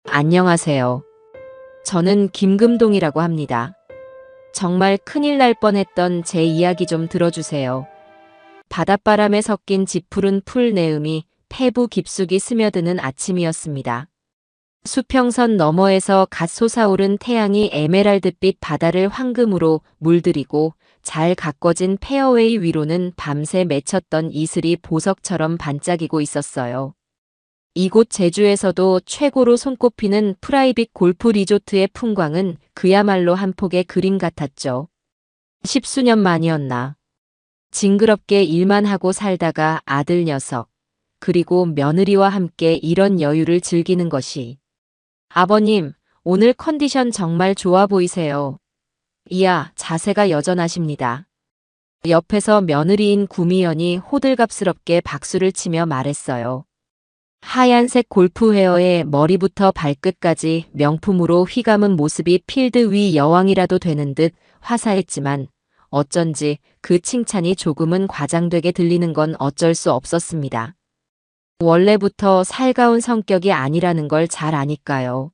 안녕하세요. 저는 김금동이라고 합니다. 정말 큰일 날 뻔했던 제 이야기 좀 들어주세요. 바닷바람에 섞인 짙푸른 풀 내음이 폐부 깊숙이 스며드는 아침이었습니다. 수평선 너머에서 갓 솟아오른 태양이 에메랄드빛 바다를 황금으로 물들이고 잘 가꿔진 페어웨이 위로는 밤새 맺혔던 이슬이 보석처럼 반짝이고 있었어요. 이곳 제주에서도 최고로 손꼽히는 프라이빗 골프 리조트의 풍광은 그야말로 한 폭의 그림 같았죠. 십수년 만이었나. 징그럽게 일만 하고 살다가 아들 녀석, 그리고 며느리와 함께 이런 여유를 즐기는 것이. 아버님, 오늘 컨디션 정말 좋아 보이세요. 이야, 자세가 여전하십니다. 옆에서 며느리인 구미연이 호들갑스럽게 박수를 치며 말했어요. 하얀색 골프 웨어에 머리부터 발끝까지 명품으로 휘감은 모습이 필드 위 여왕이라도 되는 듯 화사했지만 어쩐지 그 칭찬이 조금은 과장되게 들리는 건 어쩔 수 없었습니다. 원래부터 살가운 성격이 아니라는 걸 잘 아니까요.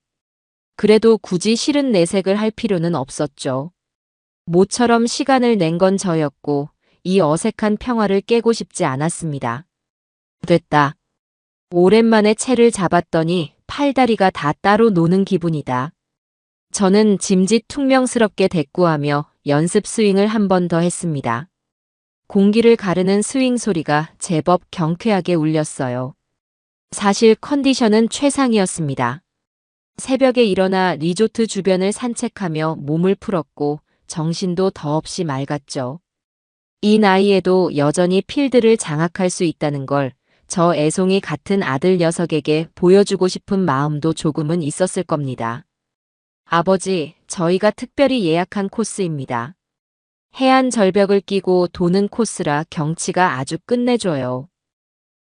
그래도 굳이 싫은 내색을 할 필요는 없었죠. 모처럼 시간을 낸 건 저였고 이 어색한 평화를 깨고 싶지 않았습니다. 됐다. 오랜만에 채를 잡았더니 팔다리가 다 따로 노는 기분이다. 저는 짐짓퉁명스럽게 대꾸하며 연습 스윙을 한 번 더 했습니다. 공기를 가르는 스윙 소리가 제법 경쾌하게 울렸어요. 사실 컨디션은 최상이었습니다. 새벽에 일어나 리조트 주변을 산책하며 몸을 풀었고 정신도 더없이 맑았죠. 이 나이에도 여전히 필드를 장악할 수 있다는 걸 저 애송이 같은 아들 녀석에게 보여주고 싶은 마음도 조금은 있었을 겁니다. 아버지, 저희가 특별히 예약한 코스입니다. 해안 절벽을 끼고 도는 코스라 경치가 아주 끝내줘요.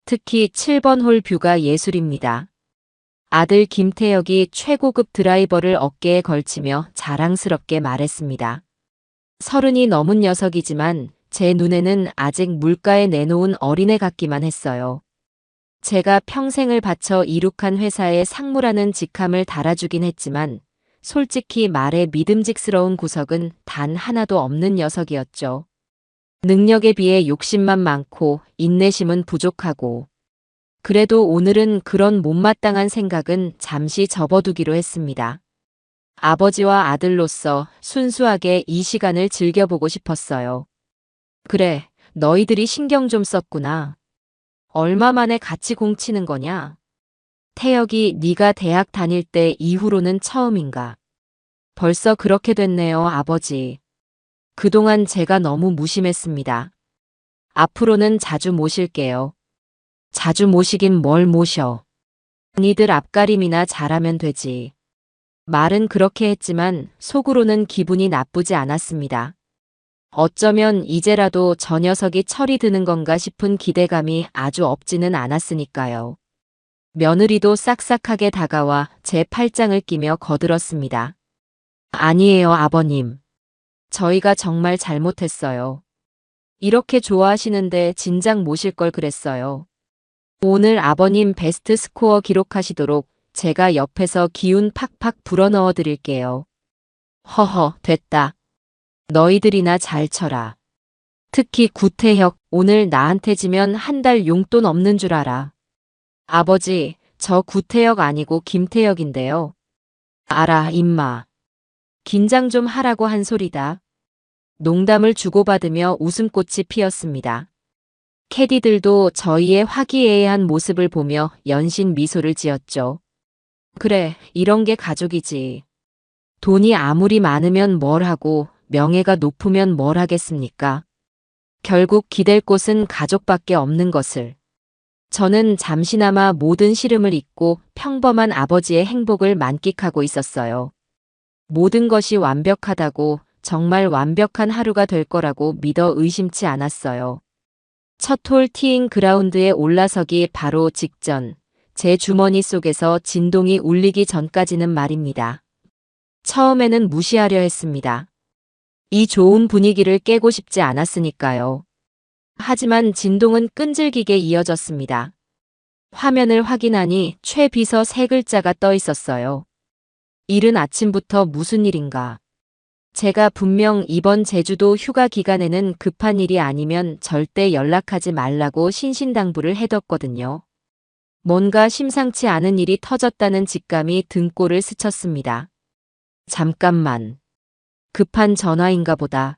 특히 7번 홀 뷰가 예술입니다. 아들 김태혁이 최고급 드라이버를 어깨에 걸치며 자랑스럽게 말했습니다. 30이 넘은 녀석이지만 제 눈에는 아직 물가에 내놓은 어린애 같기만 했어요. 제가 평생을 바쳐 이룩한 회사에 상무라는 직함을 달아주긴 했지만 솔직히 말해 믿음직스러운 구석은 단 하나도 없는 녀석이었죠. 능력에 비해 욕심만 많고 인내심은 부족하고. 그래도 오늘은 그런 못마땅한 생각은 잠시 접어두기로 했습니다. 아버지와 아들로서 순수하게 이 시간을 즐겨보고 싶었어요. 그래, 너희들이 신경 좀 썼구나. 얼마 만에 같이 공치는 거냐? 태혁이 네가 대학 다닐 때 이후로는 처음인가? 벌써 그렇게 됐네요, 아버지. 그동안 제가 너무 무심했습니다. 앞으로는 자주 모실게요. 자주 모시긴 뭘 모셔. 니들 앞가림이나 잘하면 되지. 말은 그렇게 했지만 속으로는 기분이 나쁘지 않았습니다. 어쩌면 이제라도 저 녀석이 철이 드는 건가 싶은 기대감이 아주 없지는 않았으니까요. 며느리도 싹싹하게 다가와 제 팔짱을 끼며 거들었습니다. 아니에요, 아버님. 저희가 정말 잘못했어요. 이렇게 좋아하시는데 진작 모실 걸 그랬어요. 오늘 아버님 베스트 스코어 기록하시도록 제가 옆에서 기운 팍팍 불어넣어 드릴게요. 허허, 됐다. 너희들이나 잘 쳐라. 특히 구태혁, 오늘 나한테 지면 한 달 용돈 없는 줄 알아. 아버지, 저 구태혁 아니고 김태혁인데요. 알아, 임마. 긴장 좀 하라고 한 소리다. 농담을 주고받으며 웃음꽃이 피었습니다. 캐디들도 저희의 화기애애한 모습을 보며 연신 미소를 지었죠. 그래, 이런 게 가족이지. 돈이 아무리 많으면 뭘 하고 명예가 높으면 뭘 하겠습니까? 결국 기댈 곳은 가족밖에 없는 것을. 저는 잠시나마 모든 시름을 잊고 평범한 아버지의 행복을 만끽하고 있었어요. 모든 것이 완벽하다고, 정말 완벽한 하루가 될 거라고 믿어 의심치 않았어요. 첫 홀 티잉 그라운드에 올라서기 바로 직전, 제 주머니 속에서 진동이 울리기 전까지는 말입니다. 처음에는 무시하려 했습니다. 이 좋은 분위기를 깨고 싶지 않았으니까요. 하지만 진동은 끈질기게 이어졌습니다. 화면을 확인하니 최 비서 세 글자가 떠 있었어요. 이른 아침부터 무슨 일인가? 제가 분명 이번 제주도 휴가 기간에는 급한 일이 아니면 절대 연락하지 말라고 신신당부를 해뒀거든요. 뭔가 심상치 않은 일이 터졌다는 직감이 등골을 스쳤습니다. 잠깐만. 급한 전화인가 보다.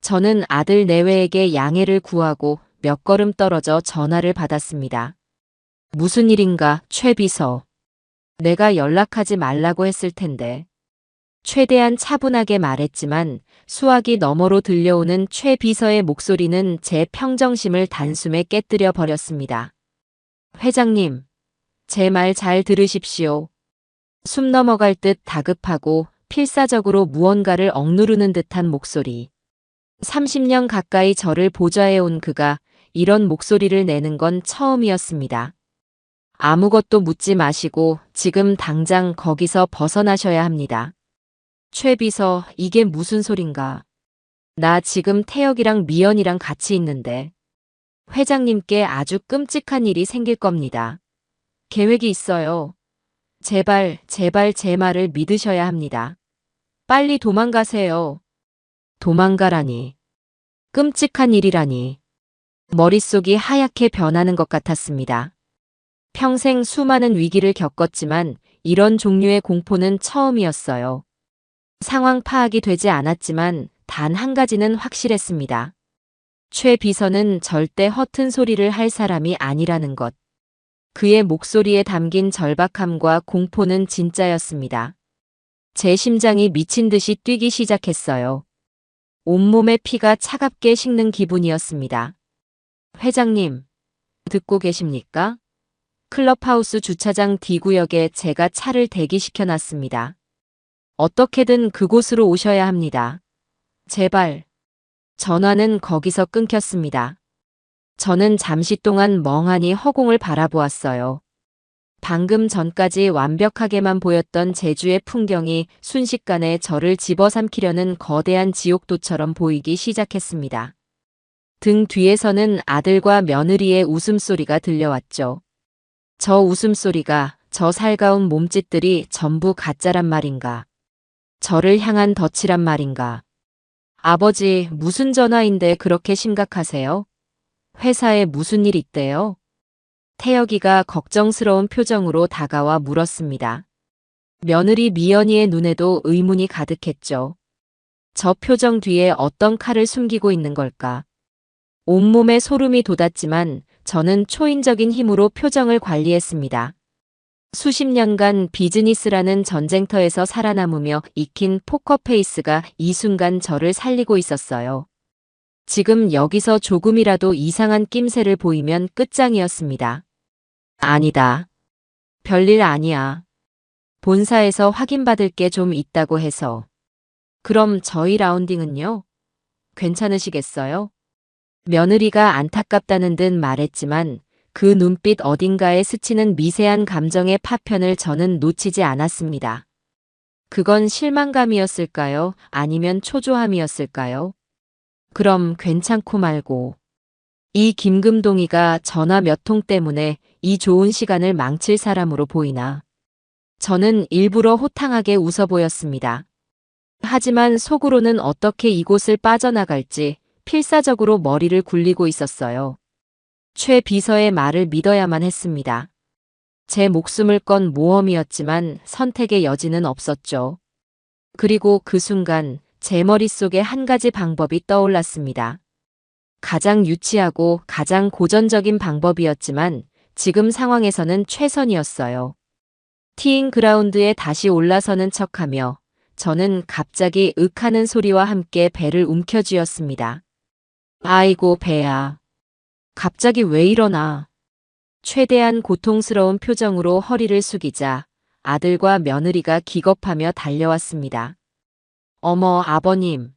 저는 아들 내외에게 양해를 구하고 몇 걸음 떨어져 전화를 받았습니다. 무슨 일인가, 최 비서. 내가 연락하지 말라고 했을 텐데. 최대한 차분하게 말했지만 수화기 너머로 들려오는 최 비서의 목소리는 제 평정심을 단숨에 깨뜨려 버렸습니다. 회장님, 제 말 잘 들으십시오. 숨 넘어갈 듯 다급하고 필사적으로 무언가를 억누르는 듯한 목소리. 30년 가까이 저를 보좌해온 그가 이런 목소리를 내는 건 처음이었습니다. 아무것도 묻지 마시고 지금 당장 거기서 벗어나셔야 합니다. 최 비서, 이게 무슨 소린가? 나 지금 태혁이랑 미연이랑 같이 있는데. 회장님께 아주 끔찍한 일이 생길 겁니다. 계획이 있어요. 제발, 제발 제 말을 믿으셔야 합니다. 빨리 도망가세요. 도망가라니. 끔찍한 일이라니. 머릿속이 하얗게 변하는 것 같았습니다. 평생 수많은 위기를 겪었지만 이런 종류의 공포는 처음이었어요. 상황 파악이 되지 않았지만 단 한 가지는 확실했습니다. 최 비서는 절대 허튼 소리를 할 사람이 아니라는 것. 그의 목소리에 담긴 절박함과 공포는 진짜였습니다. 제 심장이 미친 듯이 뛰기 시작했어요. 온몸의 피가 차갑게 식는 기분이었습니다. 회장님, 듣고 계십니까? 클럽하우스 주차장 D구역에 제가 차를 대기시켜 놨습니다. 어떻게든 그곳으로 오셔야 합니다. 제발. 전화는 거기서 끊겼습니다. 저는 잠시 동안 멍하니 허공을 바라보았어요. 방금 전까지 완벽하게만 보였던 제주의 풍경이 순식간에 저를 집어삼키려는 거대한 지옥도처럼 보이기 시작했습니다. 등 뒤에서는 아들과 며느리의 웃음소리가 들려왔죠. 저 웃음소리가, 저 살가운 몸짓들이 전부 가짜란 말인가? 저를 향한 덫이란 말인가? 아버지, 무슨 전화인데 그렇게 심각하세요? 회사에 무슨 일 있대요? 태혁이가 걱정스러운 표정으로 다가와 물었습니다. 며느리 미연이의 눈에도 의문이 가득했죠. 저 표정 뒤에 어떤 칼을 숨기고 있는 걸까? 온몸에 소름이 돋았지만 저는 초인적인 힘으로 표정을 관리했습니다. 수십 년간 비즈니스라는 전쟁터에서 살아남으며 익힌 포커페이스가 이 순간 저를 살리고 있었어요. 지금 여기서 조금이라도 이상한 낌새를 보이면 끝장이었습니다. 아니다. 별일 아니야. 본사에서 확인받을 게 좀 있다고 해서. 그럼 저희 라운딩은요? 괜찮으시겠어요? 며느리가 안타깝다는 듯 말했지만 그 눈빛 어딘가에 스치는 미세한 감정의 파편을 저는 놓치지 않았습니다. 그건 실망감이었을까요? 아니면 초조함이었을까요? 그럼 괜찮고 말고. 이 김금동이가 전화 몇 통 때문에 이 좋은 시간을 망칠 사람으로 보이나. 저는 일부러 호탕하게 웃어 보였습니다. 하지만 속으로는 어떻게 이곳을 빠져나갈지 필사적으로 머리를 굴리고 있었어요. 최 비서의 말을 믿어야만 했습니다. 제 목숨을 건 모험이었지만 선택의 여지는 없었죠. 그리고 그 순간 제 머릿속에 한 가지 방법이 떠올랐습니다. 가장 유치하고 가장 고전적인 방법이었지만 지금 상황에서는 최선이었어요. 티잉 그라운드에 다시 올라서는 척하며 저는 갑자기 윽하는 소리와 함께 배를 움켜쥐었습니다. 아이고 배야. 갑자기 왜 이러나. 최대한 고통스러운 표정으로 허리를 숙이자 아들과 며느리가 기겁하며 달려왔습니다. 어머 아버님.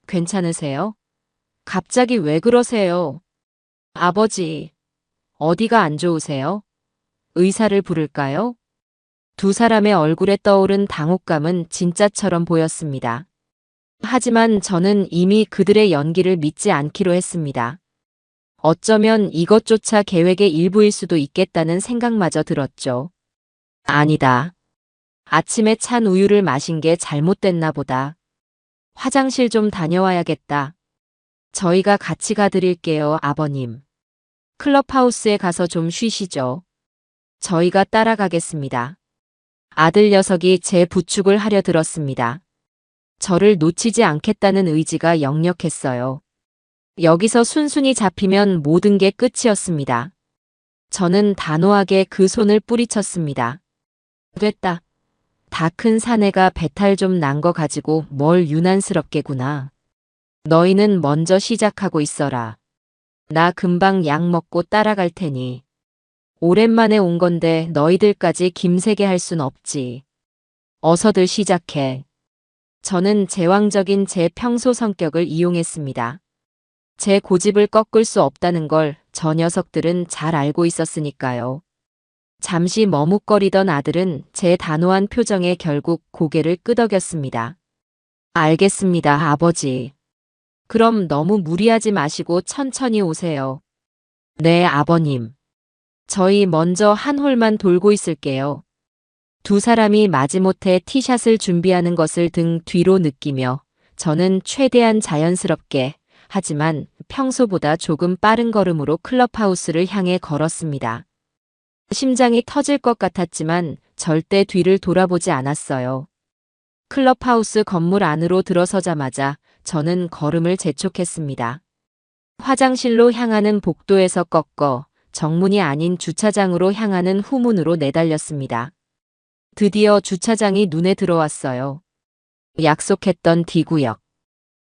괜찮으세요? 갑자기 왜 그러세요? 아버지. 어디가 안 좋으세요? 의사를 부를까요? 두 사람의 얼굴에 떠오른 당혹감은 진짜처럼 보였습니다. 하지만 저는 이미 그들의 연기를 믿지 않기로 했습니다. 어쩌면 이것조차 계획의 일부일 수도 있겠다는 생각마저 들었죠. 아니다. 아침에 찬 우유를 마신 게 잘못됐나 보다. 화장실 좀 다녀와야겠다. 저희가 같이 가드릴게요, 아버님. 클럽하우스에 가서 좀 쉬시죠. 저희가 따라가겠습니다. 아들 녀석이 제 부축을 하려 들었습니다. 저를 놓치지 않겠다는 의지가 역력했어요. 여기서 순순히 잡히면 모든 게 끝이었습니다. 저는 단호하게 그 손을 뿌리쳤습니다. 됐다. 다 큰 사내가 배탈 좀 난 거 가지고 뭘 유난스럽게구나. 너희는 먼저 시작하고 있어라. 나 금방 약 먹고 따라갈 테니. 오랜만에 온 건데 너희들까지 김새게 할 순 없지. 어서들 시작해. 저는 제왕적인 제 평소 성격을 이용했습니다. 제 고집을 꺾을 수 없다는 걸 저 녀석들은 잘 알고 있었으니까요. 잠시 머뭇거리던 아들은 제 단호한 표정에 결국 고개를 끄덕였습니다. 알겠습니다, 아버지. 그럼 너무 무리하지 마시고 천천히 오세요. 네, 아버님. 저희 먼저 한 홀만 돌고 있을게요. 두 사람이 마지못해 티샷을 준비하는 것을 등 뒤로 느끼며 저는 최대한 자연스럽게 하지만 평소보다 조금 빠른 걸음으로 클럽하우스를 향해 걸었습니다. 심장이 터질 것 같았지만 절대 뒤를 돌아보지 않았어요. 클럽하우스 건물 안으로 들어서자마자 저는 걸음을 재촉했습니다. 화장실로 향하는 복도에서 꺾어 정문이 아닌 주차장으로 향하는 후문으로 내달렸습니다. 드디어 주차장이 눈에 들어왔어요. 약속했던 D구역.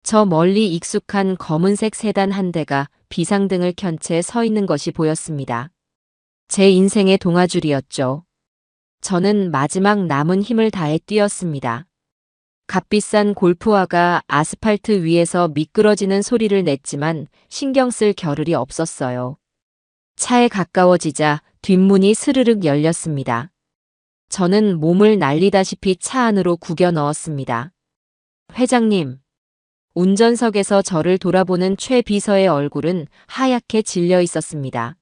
저 멀리 익숙한 검은색 세단 한 대가 비상등을 켠 채 서 있는 것이 보였습니다. 제 인생의 동아줄이었죠. 저는 마지막 남은 힘을 다해 뛰었습니다. 값비싼 골프화가 아스팔트 위에서 미끄러지는 소리를 냈지만 신경 쓸 겨를이 없었어요. 차에 가까워지자 뒷문이 스르륵 열렸습니다. 저는 몸을 날리다시피 차 안으로 구겨 넣었습니다. 회장님. 운전석에서 저를 돌아보는 최 비서의 얼굴은 하얗게 질려 있었습니다.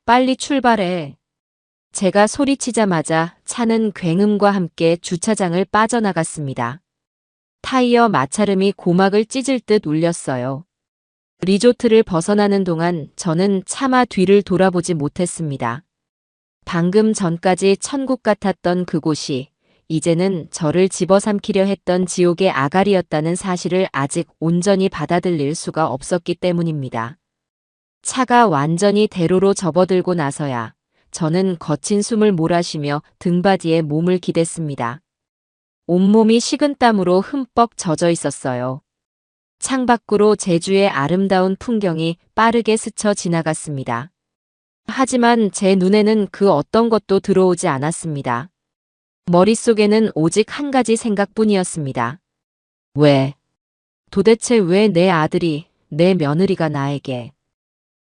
빨리 출발해. 제가 소리치자마자 차는 굉음과 함께 주차장을 빠져나갔습니다. 타이어 마찰음이 고막을 찢을 듯 울렸어요. 리조트를 벗어나는 동안 저는 차마 뒤를 돌아보지 못했습니다. 방금 전까지 천국 같았던 그곳이 이제는 저를 집어삼키려 했던 지옥의 아가리였다는 사실을 아직 온전히 받아들일 수가 없었기 때문입니다. 차가 완전히 대로로 접어들고 나서야 저는 거친 숨을 몰아쉬며 등받이에 몸을 기댔습니다. 온몸이 식은땀으로 흠뻑 젖어 있었어요. 창밖으로 제주의 아름다운 풍경이 빠르게 스쳐 지나갔습니다. 하지만 제 눈에는 그 어떤 것도 들어오지 않았습니다. 머릿속에는 오직 한 가지 생각뿐이었습니다. 도대체 왜 내 아들이, 내 며느리가 나에게.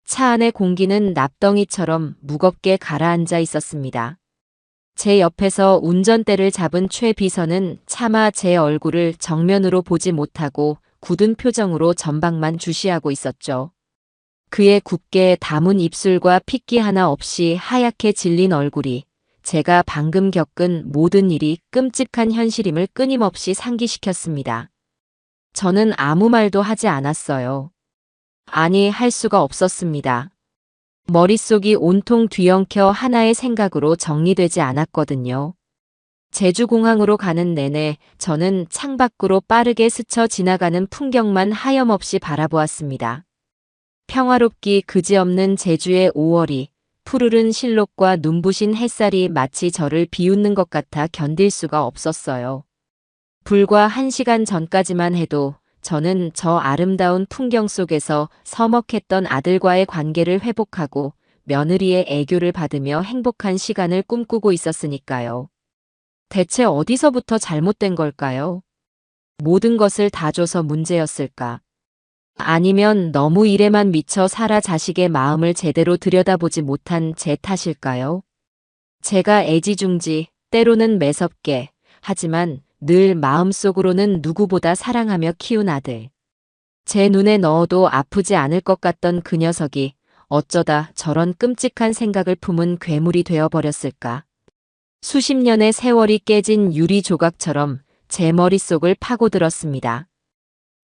차 안의 공기는 납덩이처럼 무겁게 가라앉아 있었습니다. 제 옆에서 운전대를 잡은 최 비서는 차마 제 얼굴을 정면으로 보지 못하고 굳은 표정으로 전방만 주시하고 있었죠. 그의 굽게 다문 입술과 핏기 하나 없이 하얗게 질린 얼굴이 제가 방금 겪은 모든 일이 끔찍한 현실임을 끊임없이 상기시켰습니다. 저는 아무 말도 하지 않았어요. 아니, 할 수가 없었습니다. 머릿속이 온통 뒤엉켜 하나의 생각으로 정리되지 않았거든요. 제주공항으로 가는 내내 저는 창밖으로 빠르게 스쳐 지나가는 풍경만 하염없이 바라보았습니다. 평화롭기 그지없는 제주의 5월이 푸르른 실록과 눈부신 햇살이 마치 저를 비웃는 것 같아 견딜 수가 없었어요. 불과 1시간 전까지만 해도 저는 저 아름다운 풍경 속에서 서먹했던 아들과의 관계를 회복하고 며느리의 애교를 받으며 행복한 시간을 꿈꾸고 있었으니까요. 대체 어디서부터 잘못된 걸까요? 모든 것을 다 줘서 문제였을까? 아니면 너무 일에만 미쳐 살아 자식의 마음을 제대로 들여다보지 못한 제 탓일까요? 제가 애지중지, 때로는 매섭게, 하지만 늘 마음속으로는 누구보다 사랑하며 키운 아들. 제 눈에 넣어도 아프지 않을 것 같던 그 녀석이 어쩌다 저런 끔찍한 생각을 품은 괴물이 되어버렸을까. 수십 년의 세월이 깨진 유리 조각처럼 제 머릿속을 파고들었습니다.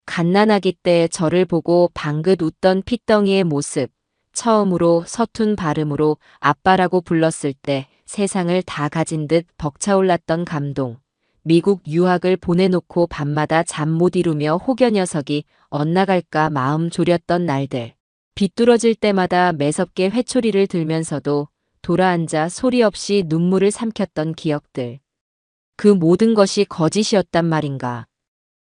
갓난아기 때 저를 보고 방긋 웃던 핏덩이의 모습, 처음으로 서툰 발음으로 아빠라고 불렀을 때 세상을 다 가진 듯 벅차올랐던 감동, 미국 유학을 보내놓고 밤마다 잠 못 이루며 혹여 녀석이 엇나갈까 마음 졸였던 날들, 비뚤어질 때마다 매섭게 회초리를 들면서도 돌아앉아 소리 없이 눈물을 삼켰던 기억들. 그 모든 것이 거짓이었단 말인가.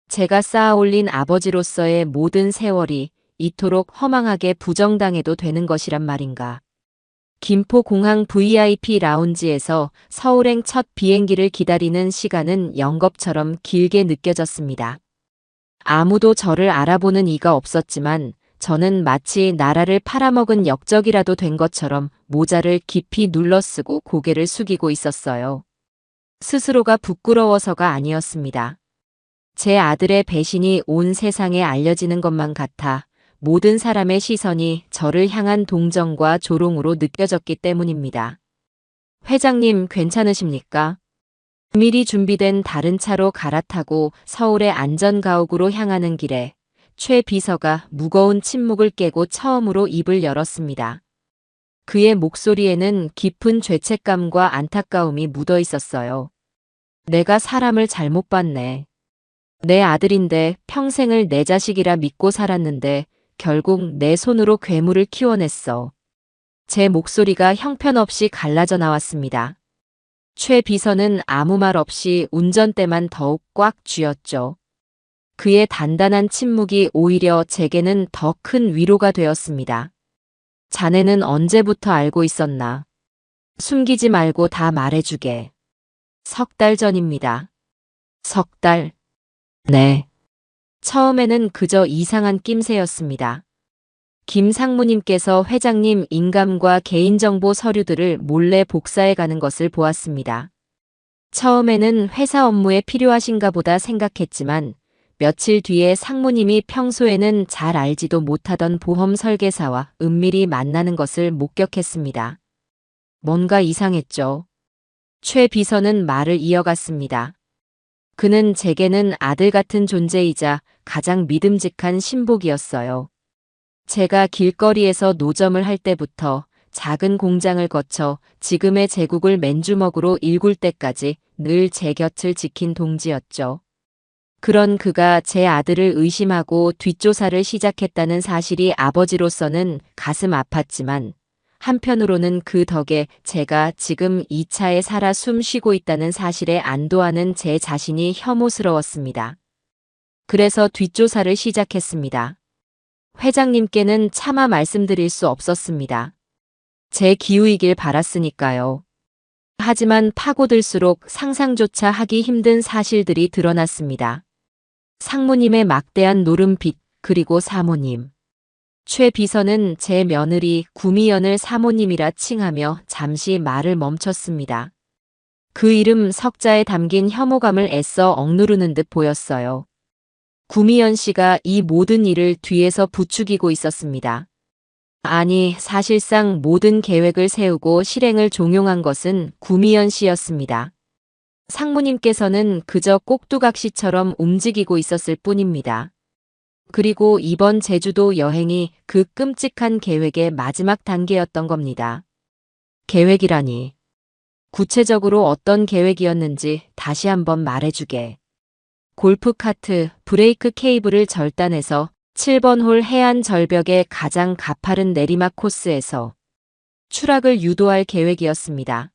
제가 쌓아올린 아버지로서의 모든 세월이 이토록 허망하게 부정당해도 되는 것이란 말인가. 김포공항 VIP 라운지에서 서울행 첫 비행기를 기다리는 시간은 영겁처럼 길게 느껴졌습니다. 아무도 저를 알아보는 이가 없었지만 저는 마치 나라를 팔아먹은 역적이라도 된 것처럼 모자를 깊이 눌러쓰고 고개를 숙이고 있었어요. 스스로가 부끄러워서가 아니었습니다. 제 아들의 배신이 온 세상에 알려지는 것만 같아 모든 사람의 시선이 저를 향한 동정과 조롱으로 느껴졌기 때문입니다. 회장님 괜찮으십니까? 미리 준비된 다른 차로 갈아타고 서울의 안전가옥으로 향하는 길에 최 비서가 무거운 침묵을 깨고 처음으로 입을 열었습니다. 그의 목소리에는 깊은 죄책감과 안타까움이 묻어 있었어요. 내가 사람을 잘못 봤네. 내 아들인데 평생을 내 자식이라 믿고 살았는데 결국 내 손으로 괴물을 키워냈어. 제 목소리가 형편없이 갈라져 나왔습니다. 최 비서는 아무 말 없이 운전대만 더욱 꽉 쥐었죠. 그의 단단한 침묵이 오히려 제게는 더 큰 위로가 되었습니다. 자네는 언제부터 알고 있었나? 숨기지 말고 다 말해주게. 석 달 전입니다. 석 달. 네. 처음에는 그저 이상한 낌새였습니다. 김 상무님께서 회장님 인감과 개인정보 서류들을 몰래 복사해 가는 것을 보았습니다. 처음에는 회사 업무에 필요하신가 보다 생각했지만 며칠 뒤에 상무님이 평소에는 잘 알지도 못하던 보험 설계사와 은밀히 만나는 것을 목격했습니다. 뭔가 이상했죠. 최 비서는 말을 이어갔습니다. 그는 제게는 아들 같은 존재이자 가장 믿음직한 신복이었어요. 제가 길거리에서 노점을 할 때부터 작은 공장을 거쳐 지금의 제국을 맨주먹으로 일굴 때까지 늘 제 곁을 지킨 동지였죠. 그런 그가 제 아들을 의심하고 뒷조사를 시작했다는 사실이 아버지로서는 가슴 아팠지만 한편으로는 그 덕에 제가 지금 이 차에 살아 숨 쉬고 있다는 사실에 안도하는 제 자신이 혐오스러웠습니다. 그래서 뒷조사를 시작했습니다. 회장님께는 차마 말씀드릴 수 없었습니다. 제 기우이길 바랐으니까요. 하지만 파고들수록 상상조차 하기 힘든 사실들이 드러났습니다. 상무님의 막대한 노름빚 그리고 사모님. 최 비서는 제 며느리 구미연을 사모님이라 칭하며 잠시 말을 멈췄습니다. 그 이름 석자에 담긴 혐오감을 애써 억누르는 듯 보였어요. 구미연 씨가 이 모든 일을 뒤에서 부추기고 있었습니다. 아니, 사실상 모든 계획을 세우고 실행을 종용한 것은 구미연 씨였습니다. 상무님께서는 그저 꼭두각시처럼 움직이고 있었을 뿐입니다. 그리고 이번 제주도 여행이 그 끔찍한 계획의 마지막 단계였던 겁니다. 계획이라니. 구체적으로 어떤 계획이었는지 다시 한번 말해주게. 골프카트 브레이크 케이블을 절단해서 7번 홀 해안 절벽의 가장 가파른 내리막 코스에서 추락을 유도할 계획이었습니다.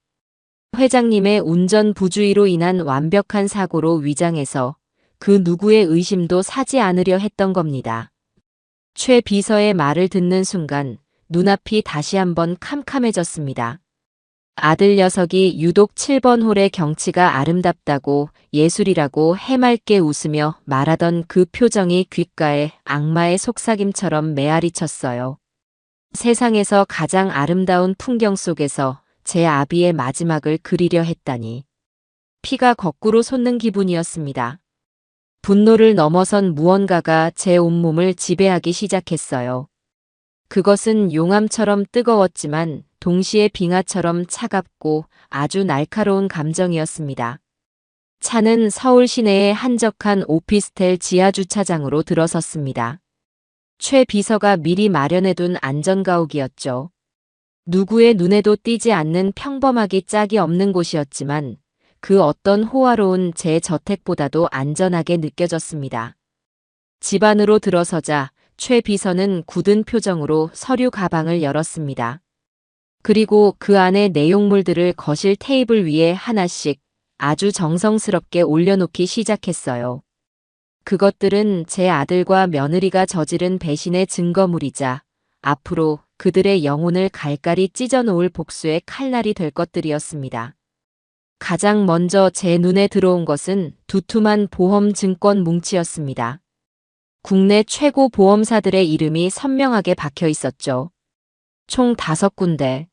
회장님의 운전 부주의로 인한 완벽한 사고로 위장해서 그 누구의 의심도 사지 않으려 했던 겁니다. 최 비서의 말을 듣는 순간 눈앞이 다시 한번 캄캄해졌습니다. 아들 녀석이 유독 7번 홀의 경치가 아름답다고 예술이라고 해맑게 웃으며 말하던 그 표정이 귓가에 악마의 속삭임처럼 메아리 쳤어요. 세상에서 가장 아름다운 풍경 속에서 제 아비의 마지막을 그리려 했다니. 피가 거꾸로 솟는 기분이었습니다. 분노를 넘어선 무언가가 제 온몸을 지배하기 시작했어요. 그것은 용암처럼 뜨거웠지만 동시에 빙하처럼 차갑고 아주 날카로운 감정이었습니다. 차는 서울 시내의 한적한 오피스텔 지하주차장으로 들어섰습니다. 최 비서가 미리 마련해둔 안전가옥이었죠. 누구의 눈에도 띄지 않는 평범하기 짝이 없는 곳이었지만 그 어떤 호화로운 제 저택보다도 안전하게 느껴졌습니다. 집 안으로 들어서자 최 비서는 굳은 표정으로 서류 가방을 열었습니다. 그리고 그 안에 내용물들을 거실 테이블 위에 하나씩 아주 정성스럽게 올려놓기 시작했어요. 그것들은 제 아들과 며느리가 저지른 배신의 증거물이자 앞으로 그들의 영혼을 갈갈이 찢어놓을 복수의 칼날이 될 것들이었습니다. 가장 먼저 제 눈에 들어온 것은 두툼한 보험 증권 뭉치였습니다. 국내 최고 보험사들의 이름이 선명하게 박혀 있었죠. 총 5군데.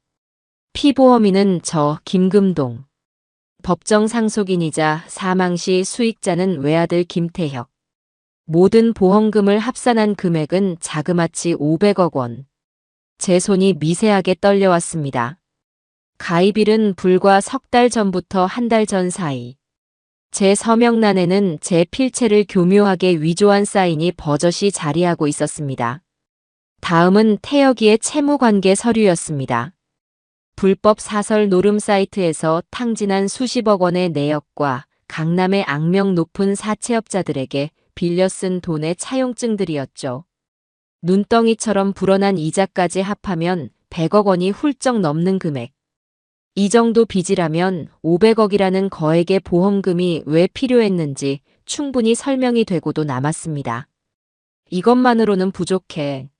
피보험인은 저 김금동. 법정 상속인이자 사망 시 수익자는 외아들 김태혁. 모든 보험금을 합산한 금액은 자그마치 500억 원. 제 손이 미세하게 떨려왔습니다. 가입일은 불과 석 달 전부터 한 달 전 사이. 제 서명란에는 제 필체를 교묘하게 위조한 사인이 버젓이 자리하고 있었습니다. 다음은 태혁이의 채무관계 서류였습니다. 불법 사설 노름 사이트에서 탕진한 수십억 원의 내역과 강남의 악명 높은 사채업자들에게 빌려 쓴 돈의 차용증들이었죠. 눈덩이처럼 불어난 이자까지 합하면 100억 원이 훌쩍 넘는 금액. 이 정도 빚이라면 500억이라는 거액의 보험금이 왜 필요했는지 충분히 설명이 되고도 남았습니다. 이것만으로는 부족해.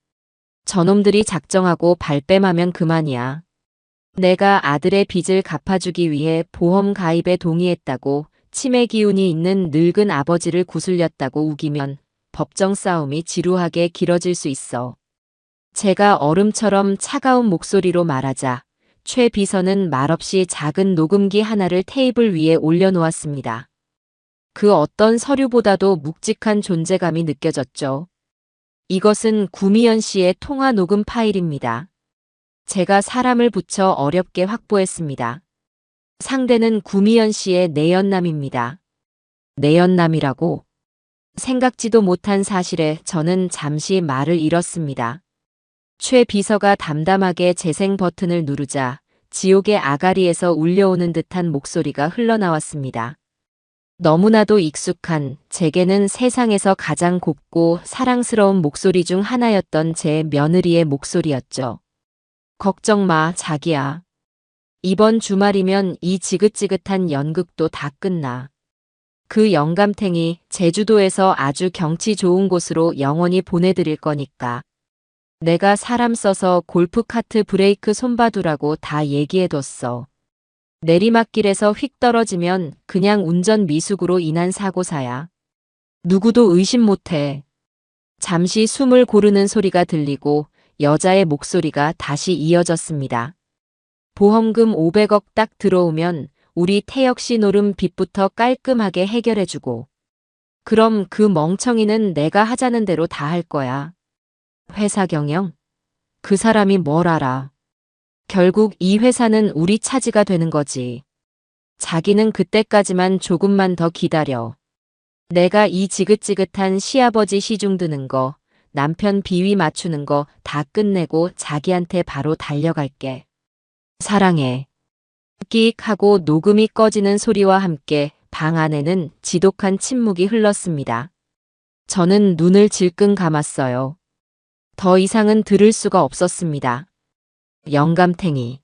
저놈들이 작정하고 발뺌하면 그만이야. 내가 아들의 빚을 갚아주기 위해 보험 가입에 동의했다고 치매 기운이 있는 늙은 아버지를 구슬렸다고 우기면 법정 싸움이 지루하게 길어질 수 있어. 제가 얼음처럼 차가운 목소리로 말하자 최 비서는 말없이 작은 녹음기 하나를 테이블 위에 올려놓았습니다. 그 어떤 서류보다도 묵직한 존재감이 느껴졌죠. 이것은 구미연 씨의 통화 녹음 파일입니다. 제가 사람을 붙여 어렵게 확보했습니다. 상대는 구미연 씨의 내연남입니다. 내연남이라고? 생각지도 못한 사실에 저는 잠시 말을 잃었습니다. 최 비서가 담담하게 재생 버튼을 누르자 지옥의 아가리에서 울려오는 듯한 목소리가 흘러나왔습니다. 너무나도 익숙한, 제게는 세상에서 가장 곱고 사랑스러운 목소리 중 하나였던 제 며느리의 목소리였죠. 걱정 마, 자기야. 이번 주말이면 이 지긋지긋한 연극도 다 끝나. 그 영감탱이 제주도에서 아주 경치 좋은 곳으로 영원히 보내드릴 거니까. 내가 사람 써서 골프카트 브레이크 손봐두라고 다 얘기해뒀어. 내리막길에서 휙 떨어지면 그냥 운전 미숙으로 인한 사고사야. 누구도 의심 못해. 잠시 숨을 고르는 소리가 들리고 여자의 목소리가 다시 이어졌습니다. 보험금 500억 딱 들어오면 우리 태혁 씨 노름 빚부터 깔끔하게 해결해주고. 그럼 그 멍청이는 내가 하자는 대로 다 할 거야. 회사 경영? 그 사람이 뭘 알아. 결국 이 회사는 우리 차지가 되는 거지. 자기는 그때까지만 조금만 더 기다려. 내가 이 지긋지긋한 시아버지 시중 드는 거, 남편 비위 맞추는 거 다 끝내고 자기한테 바로 달려갈게. 사랑해. 끽 하고 녹음이 꺼지는 소리와 함께 방 안에는 지독한 침묵이 흘렀습니다. 저는 눈을 질끈 감았어요. 더 이상은 들을 수가 없었습니다. 영감탱이.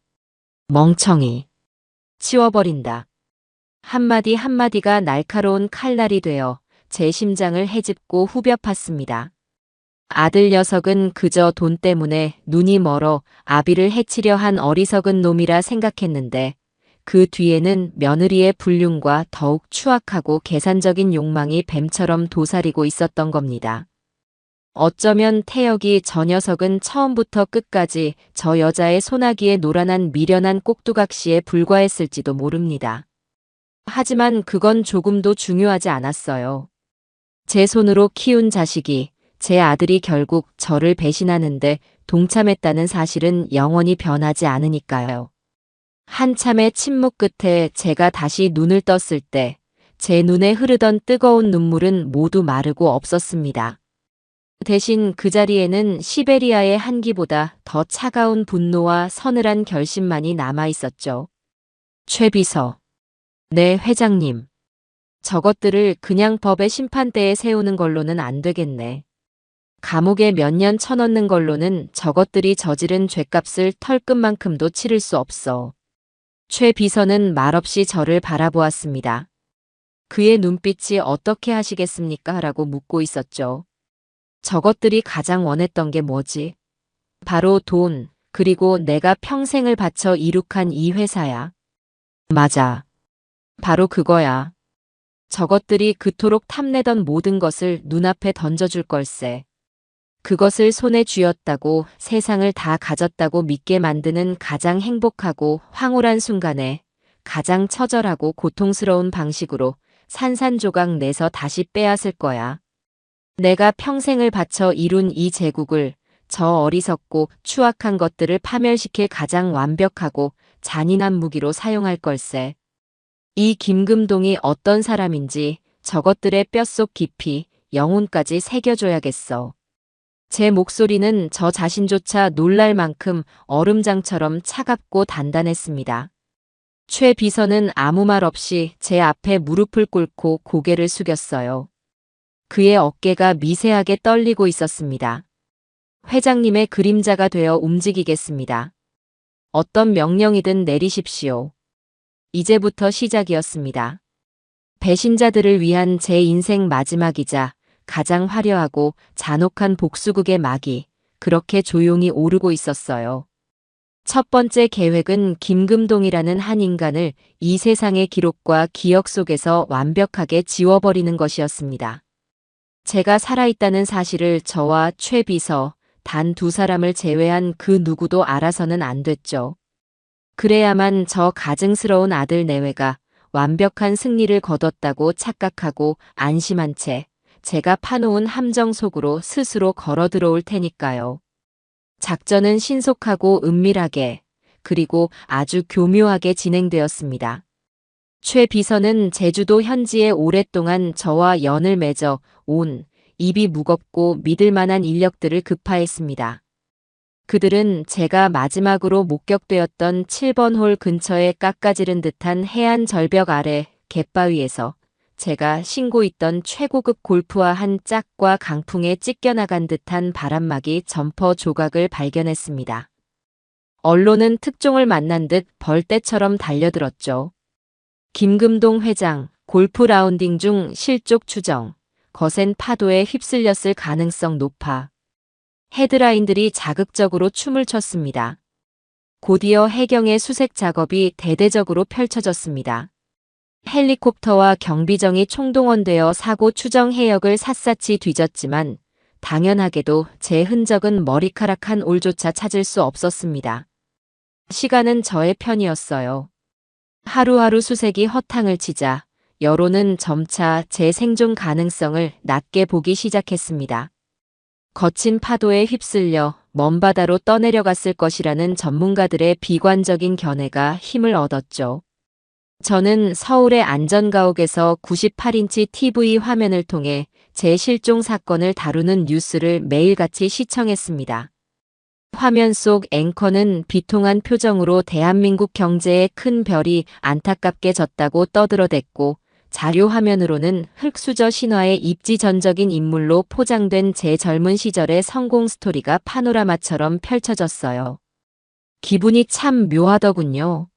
멍청이. 치워버린다. 한마디 한마디가 날카로운 칼날이 되어 제 심장을 헤집고 후벼 팠습니다. 아들 녀석은 그저 돈 때문에 눈이 멀어 아비를 해치려 한 어리석은 놈이라 생각했는데 그 뒤에는 며느리의 불륜과 더욱 추악하고 계산적인 욕망이 뱀처럼 도사리고 있었던 겁니다. 어쩌면 태혁이 저 녀석은 처음부터 끝까지 저 여자의 소나기에 노란한 미련한 꼭두각시에 불과했을지도 모릅니다. 하지만 그건 조금도 중요하지 않았어요. 제 손으로 키운 자식이, 제 아들이 결국 저를 배신하는데 동참했다는 사실은 영원히 변하지 않으니까요. 한참의 침묵 끝에 제가 다시 눈을 떴을 때 제 눈에 흐르던 뜨거운 눈물은 모두 마르고 없었습니다. 대신 그 자리에는 시베리아의 한기보다 더 차가운 분노와 서늘한 결심만이 남아 있었죠. 최 비서. 네, 회장님. 저것들을 그냥 법의 심판대에 세우는 걸로는 안 되겠네. 감옥에 몇 년 쳐넣는 걸로는 저것들이 저지른 죗값을 털끝만큼도 치를 수 없어. 최 비서는 말없이 저를 바라보았습니다. 그의 눈빛이 어떻게 하시겠습니까? 라고 묻고 있었죠. 저것들이 가장 원했던 게 뭐지? 바로 돈, 그리고 내가 평생을 바쳐 이룩한 이 회사야. 맞아. 바로 그거야. 저것들이 그토록 탐내던 모든 것을 눈앞에 던져줄 걸세. 그것을 손에 쥐었다고 세상을 다 가졌다고 믿게 만드는 가장 행복하고 황홀한 순간에 가장 처절하고 고통스러운 방식으로 산산조각 내서 다시 빼앗을 거야. 내가 평생을 바쳐 이룬 이 제국을 저 어리석고 추악한 것들을 파멸시킬 가장 완벽하고 잔인한 무기로 사용할 걸세. 이 김금동이 어떤 사람인지 저것들의 뼛속 깊이 영혼까지 새겨줘야겠어. 제 목소리는 저 자신조차 놀랄 만큼 얼음장처럼 차갑고 단단했습니다. 최 비서는 아무 말 없이 제 앞에 무릎을 꿇고 고개를 숙였어요. 그의 어깨가 미세하게 떨리고 있었습니다. 회장님의 그림자가 되어 움직이겠습니다. 어떤 명령이든 내리십시오. 이제부터 시작이었습니다. 배신자들을 위한 제 인생 마지막이자 가장 화려하고 잔혹한 복수극의 막이 그렇게 조용히 오르고 있었어요. 첫 번째 계획은 김금동이라는 한 인간을 이 세상의 기록과 기억 속에서 완벽하게 지워버리는 것이었습니다. 제가 살아있다는 사실을 저와 최 비서, 단 두 사람을 제외한 그 누구도 알아서는 안 됐죠. 그래야만 저 가증스러운 아들 내외가 완벽한 승리를 거뒀다고 착각하고 안심한 채 제가 파놓은 함정 속으로 스스로 걸어 들어올 테니까요. 작전은 신속하고 은밀하게 그리고 아주 교묘하게 진행되었습니다. 최 비서는 제주도 현지에 오랫동안 저와 연을 맺어 온 입이 무겁고 믿을 만한 인력들을 급파했습니다. 그들은 제가 마지막으로 목격되었던 7번 홀 근처에 깎아지른 듯한 해안 절벽 아래 갯바위에서 제가 신고 있던 최고급 골프와 한 짝과 강풍에 찢겨나간 듯한 바람막이 점퍼 조각을 발견했습니다. 언론은 특종을 만난 듯 벌떼처럼 달려들었죠. 김금동 회장, 골프 라운딩 중 실족 추정, 거센 파도에 휩쓸렸을 가능성 높아. 헤드라인들이 자극적으로 춤을 췄습니다. 곧이어 해경의 수색 작업이 대대적으로 펼쳐졌습니다. 헬리콥터와 경비정이 총동원되어 사고 추정 해역을 샅샅이 뒤졌지만 당연하게도 제 흔적은 머리카락 한 올조차 찾을 수 없었습니다. 시간은 저의 편이었어요. 하루하루 수색이 허탕을 치자 여론은 점차 제 생존 가능성을 낮게 보기 시작했습니다. 거친 파도에 휩쓸려 먼 바다로 떠내려갔을 것이라는 전문가들의 비관적인 견해가 힘을 얻었죠. 저는 서울의 안전가옥에서 98인치 TV 화면을 통해 제 실종 사건을 다루는 뉴스를 매일같이 시청했습니다. 화면 속 앵커는 비통한 표정으로 대한민국 경제에 큰 별이 안타깝게 졌다고 떠들어댔고 자료 화면으로는 흑수저 신화의 입지전적인 인물로 포장된 제 젊은 시절의 성공 스토리가 파노라마처럼 펼쳐졌어요. 기분이 참 묘하더군요.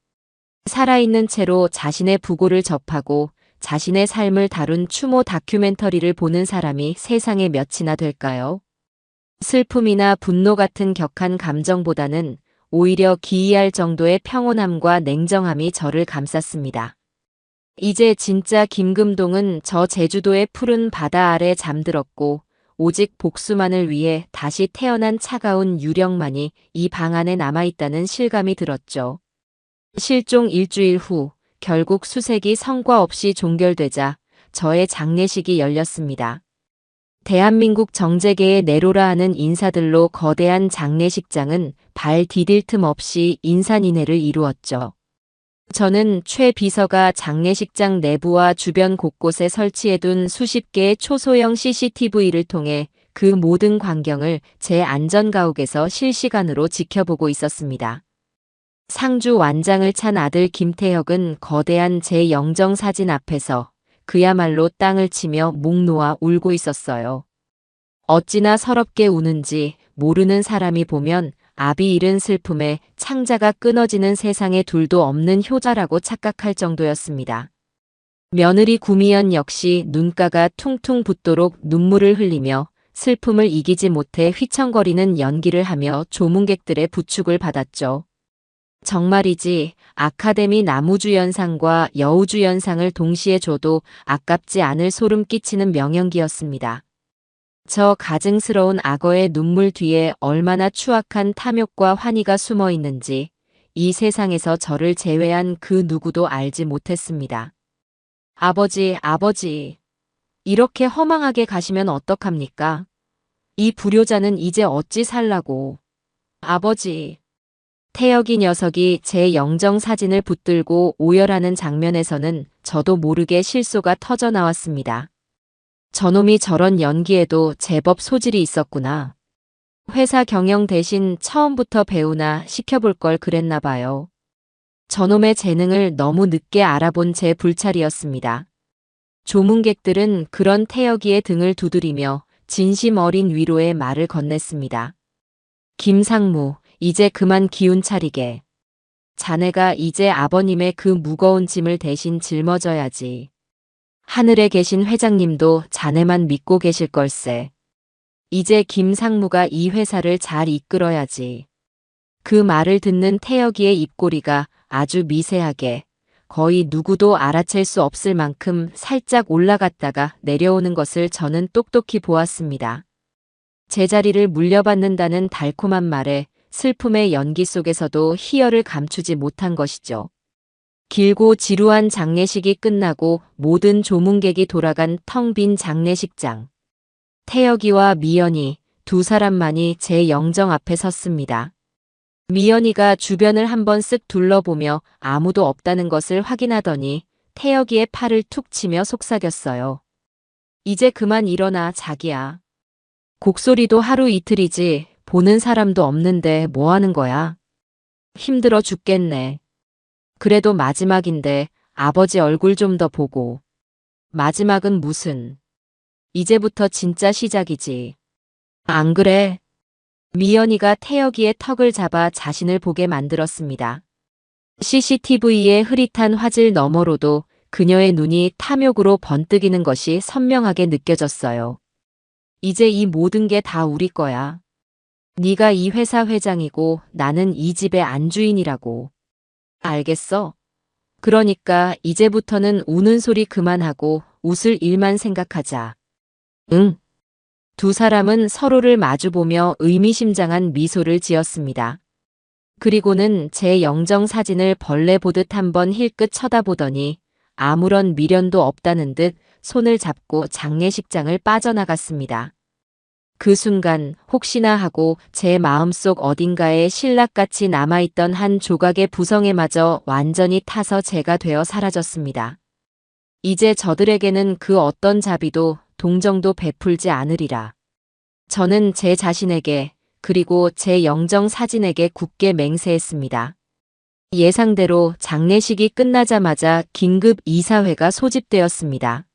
살아있는 채로 자신의 부고를 접하고 자신의 삶을 다룬 추모 다큐멘터리를 보는 사람이 세상에 몇이나 될까요? 슬픔이나 분노 같은 격한 감정보다는 오히려 기이할 정도의 평온함과 냉정함이 저를 감쌌습니다. 이제 진짜 김금동은 저 제주도의 푸른 바다 아래 잠들었고 오직 복수만을 위해 다시 태어난 차가운 유령만이 이 방 안에 남아있다는 실감이 들었죠. 실종 일주일 후 결국 수색이 성과 없이 종결되자 저의 장례식이 열렸습니다. 대한민국 정재계의 내로라 하는 인사들로 거대한 장례식장은 발 디딜 틈 없이 인산인해를 이루었죠. 저는 최 비서가 장례식장 내부와 주변 곳곳에 설치해둔 수십 개의 초소형 CCTV를 통해 그 모든 광경을 제 안전가옥에서 실시간으로 지켜보고 있었습니다. 상주 완장을 찬 아들 김태혁은 거대한 제 영정 사진 앞에서 그야말로 땅을 치며 목 놓아 울고 있었어요. 어찌나 서럽게 우는지 모르는 사람이 보면 아비 잃은 슬픔에 창자가 끊어지는 세상에 둘도 없는 효자라고 착각할 정도였습니다. 며느리 구미연 역시 눈가가 퉁퉁 붓도록 눈물을 흘리며 슬픔을 이기지 못해 휘청거리는 연기를 하며 조문객들의 부축을 받았죠. 정말이지 아카데미 나무주연상과 여우주연상을 동시에 줘도 아깝지 않을 소름 끼치는 명연기였습니다. 저 가증스러운 악어의 눈물 뒤에 얼마나 추악한 탐욕과 환희가 숨어 있는지 이 세상에서 저를 제외한 그 누구도 알지 못했습니다. 아버지, 아버지. 이렇게 허망하게 가시면 어떡합니까? 이 불효자는 이제 어찌 살라고. 아버지. 태혁이 녀석이 제 영정 사진을 붙들고 오열하는 장면에서는 저도 모르게 실소가 터져 나왔습니다. 저놈이 저런 연기에도 제법 소질이 있었구나. 회사 경영 대신 처음부터 배우나 시켜볼 걸 그랬나 봐요. 저놈의 재능을 너무 늦게 알아본 제 불찰이었습니다. 조문객들은 그런 태혁이의 등을 두드리며 진심 어린 위로의 말을 건넸습니다. 김상무, 이제 그만 기운 차리게. 자네가 이제 아버님의 그 무거운 짐을 대신 짊어져야지. 하늘에 계신 회장님도 자네만 믿고 계실 걸세. 이제 김상무가 이 회사를 잘 이끌어야지. 그 말을 듣는 태혁이의 입꼬리가 아주 미세하게 거의 누구도 알아챌 수 없을 만큼 살짝 올라갔다가 내려오는 것을 저는 똑똑히 보았습니다. 제자리를 물려받는다는 달콤한 말에 슬픔의 연기 속에서도 희열을 감추지 못한 것이죠. 길고 지루한 장례식이 끝나고 모든 조문객이 돌아간 텅 빈 장례식장. 태혁이와 미연이 두 사람만이 제 영정 앞에 섰습니다. 미연이가 주변을 한번 쓱 둘러보며 아무도 없다는 것을 확인하더니 태혁이의 팔을 툭 치며 속삭였어요. 이제 그만 일어나 자기야. 곡소리도 하루 이틀이지 보는 사람도 없는데 뭐 하는 거야? 힘들어 죽겠네. 그래도 마지막인데 아버지 얼굴 좀 더 보고. 마지막은 무슨. 이제부터 진짜 시작이지. 안 그래? 미연이가 태혁이의 턱을 잡아 자신을 보게 만들었습니다. CCTV의 흐릿한 화질 너머로도 그녀의 눈이 탐욕으로 번뜩이는 것이 선명하게 느껴졌어요. 이제 이 모든 게 다 우리 거야. 네가 이 회사 회장이고 나는 이 집의 안주인이라고. 알겠어? 그러니까 이제부터는 우는 소리 그만하고 웃을 일만 생각하자. 응. 두 사람은 서로를 마주보며 의미심장한 미소를 지었습니다. 그리고는 제 영정 사진을 벌레 보듯 한번 힐끗 쳐다보더니 아무런 미련도 없다는 듯 손을 잡고 장례식장을 빠져나갔습니다. 그 순간 혹시나 하고 제 마음속 어딘가에 신락같이 남아있던 한 조각의 부성애마저 완전히 타서 제가 되어 사라졌습니다. 이제 저들에게는 그 어떤 자비도 동정도 베풀지 않으리라. 저는 제 자신에게 그리고 제 영정 사진에게 굳게 맹세했습니다. 예상대로 장례식이 끝나자마자 긴급 이사회가 소집되었습니다.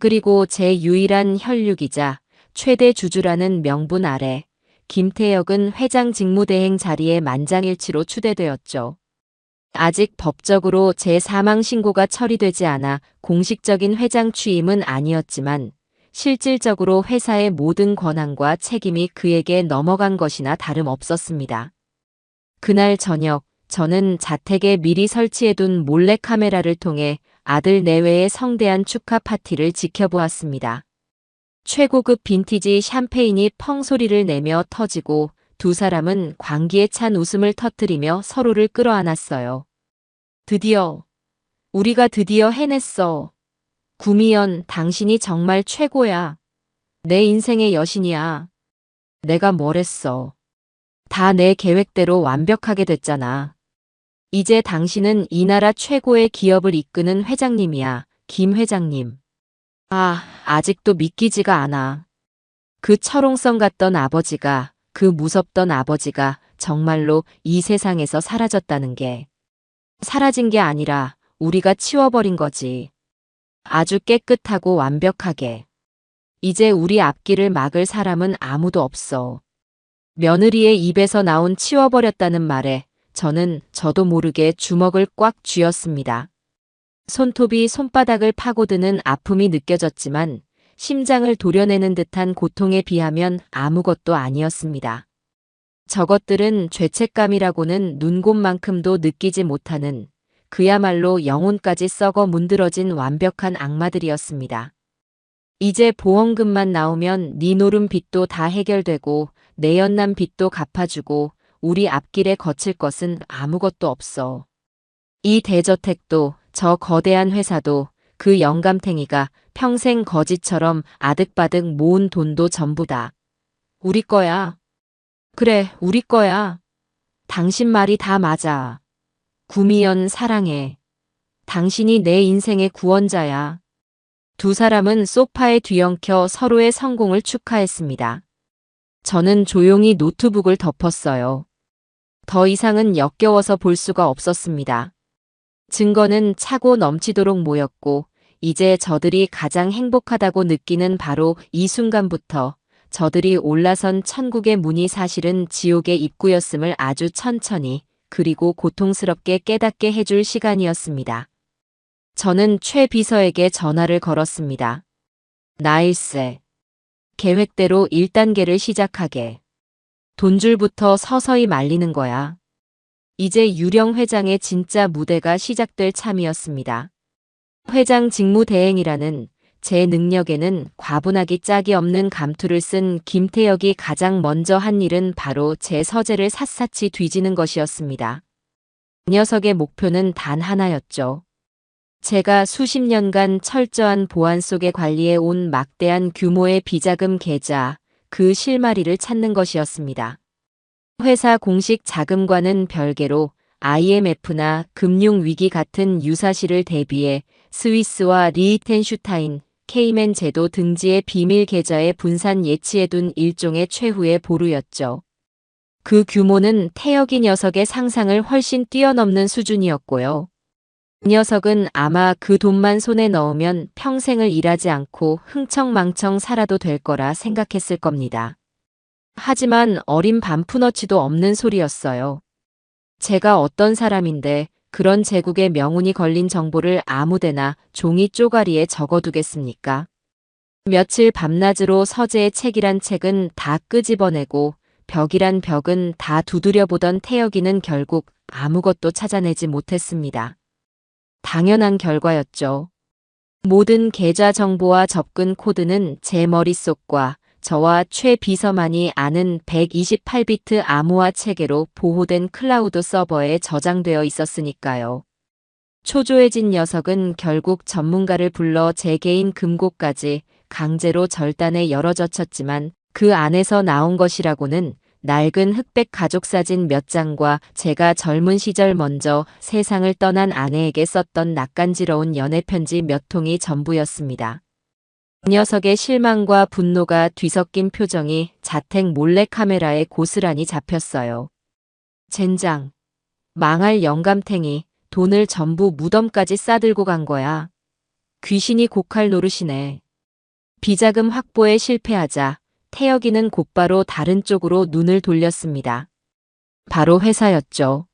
그리고 제 유일한 혈육이자 최대 주주라는 명분 아래 김태혁은 회장 직무대행 자리에 만장일치로 추대되었죠. 아직 법적으로 제 사망 신고가 처리되지 않아 공식적인 회장 취임은 아니었지만 실질적으로 회사의 모든 권한과 책임이 그에게 넘어간 것이나 다름없었습니다. 그날 저녁 저는 자택에 미리 설치해둔 몰래카메라를 통해 아들 내외의 성대한 축하 파티를 지켜보았습니다. 최고급 빈티지 샴페인이 펑 소리를 내며 터지고 두 사람은 광기에 찬 웃음을 터뜨리며 서로를 끌어안았어요. 우리가 드디어 해냈어. 구미연, 당신이 정말 최고야. 내 인생의 여신이야. 내가 뭘 했어. 다 내 계획대로 완벽하게 됐잖아. 이제 당신은 이 나라 최고의 기업을 이끄는 회장님이야, 김 회장님. 아, 아직도 믿기지가 않아. 그 철옹성 같던 아버지가, 그 무섭던 아버지가 정말로 이 세상에서 사라졌다는 게. 사라진 게 아니라 우리가 치워버린 거지. 아주 깨끗하고 완벽하게. 이제 우리 앞길을 막을 사람은 아무도 없어. 며느리의 입에서 나온 치워버렸다는 말에 저도 모르게 주먹을 꽉 쥐었습니다. 손톱이 손바닥을 파고드는 아픔이 느껴졌지만 심장을 도려내는 듯한 고통에 비하면 아무것도 아니었습니다. 저것들은 죄책감이라고는 눈곱만큼도 느끼지 못하는 그야말로 영혼까지 썩어 문드러진 완벽한 악마들이었습니다. 이제 보험금만 나오면 네 노름 빚도 다 해결되고 내 연남 빚도 갚아주고 우리 앞길에 거칠 것은 아무것도 없어. 이 대저택도 저 거대한 회사도 그 영감탱이가 평생 거지처럼 아득바득 모은 돈도 전부 다 우리 거야. 그래, 우리 거야. 당신 말이 다 맞아. 구미연 사랑해. 당신이 내 인생의 구원자야. 두 사람은 소파에 뒤엉켜 서로의 성공을 축하했습니다. 저는 조용히 노트북을 덮었어요. 더 이상은 역겨워서 볼 수가 없었습니다. 증거는 차고 넘치도록 모였고 이제 저들이 가장 행복하다고 느끼는 바로 이 순간부터 저들이 올라선 천국의 문이 사실은 지옥의 입구였음을 아주 천천히 그리고 고통스럽게 깨닫게 해줄 시간이었습니다. 저는 최 비서에게 전화를 걸었습니다. 나일세. 계획대로 1단계를 시작하게. 돈줄부터 서서히 말리는 거야. 이제 유령 회장의 진짜 무대가 시작될 참이었습니다. 회장 직무대행이라는 제 능력에는 과분하기 짝이 없는 감투를 쓴 김태혁이 가장 먼저 한 일은 바로 제 서재를 샅샅이 뒤지는 것이었습니다. 그 녀석의 목표는 단 하나였죠. 제가 수십 년간 철저한 보안 속에 관리해 온 막대한 규모의 비자금 계좌, 그 실마리를 찾는 것이었습니다. 회사 공식 자금과는 별개로 IMF나 금융위기 같은 유사시를 대비해 스위스와 리히텐슈타인, 케이맨 제도 등지의 비밀 계좌에 분산 예치해둔 일종의 최후의 보루였죠. 그 규모는 태혁이 녀석의 상상을 훨씬 뛰어넘는 수준이었고요. 이 녀석은 아마 그 돈만 손에 넣으면 평생을 일하지 않고 흥청망청 살아도 될 거라 생각했을 겁니다. 하지만 어린 반푼어치도 없는 소리였어요. 제가 어떤 사람인데 그런 제국의 명운이 걸린 정보를 아무데나 종이 쪼가리에 적어두겠습니까? 며칠 밤낮으로 서재의 책이란 책은 다 끄집어내고 벽이란 벽은 다 두드려보던 태혁이는 결국 아무것도 찾아내지 못했습니다. 당연한 결과였죠. 모든 계좌 정보와 접근 코드는 제 머릿속과 저와 최 비서만이 아는 128비트 암호화 체계로 보호된 클라우드 서버에 저장되어 있었으니까요. 초조해진 녀석은 결국 전문가를 불러 제 개인 금고까지 강제로 절단해 열어젖혔지만 그 안에서 나온 것이라고는 낡은 흑백 가족사진 몇 장과 제가 젊은 시절 먼저 세상을 떠난 아내에게 썼던 낯간지러운 연애편지 몇 통이 전부였습니다. 그 녀석의 실망과 분노가 뒤섞인 표정이 자택 몰래카메라에 고스란히 잡혔어요. 젠장. 망할 영감탱이. 돈을 전부 무덤까지 싸들고 간 거야. 귀신이 고칼 노릇이네. 비자금 확보에 실패하자 태혁이는 곧바로 다른 쪽으로 눈을 돌렸습니다. 바로 회사였죠.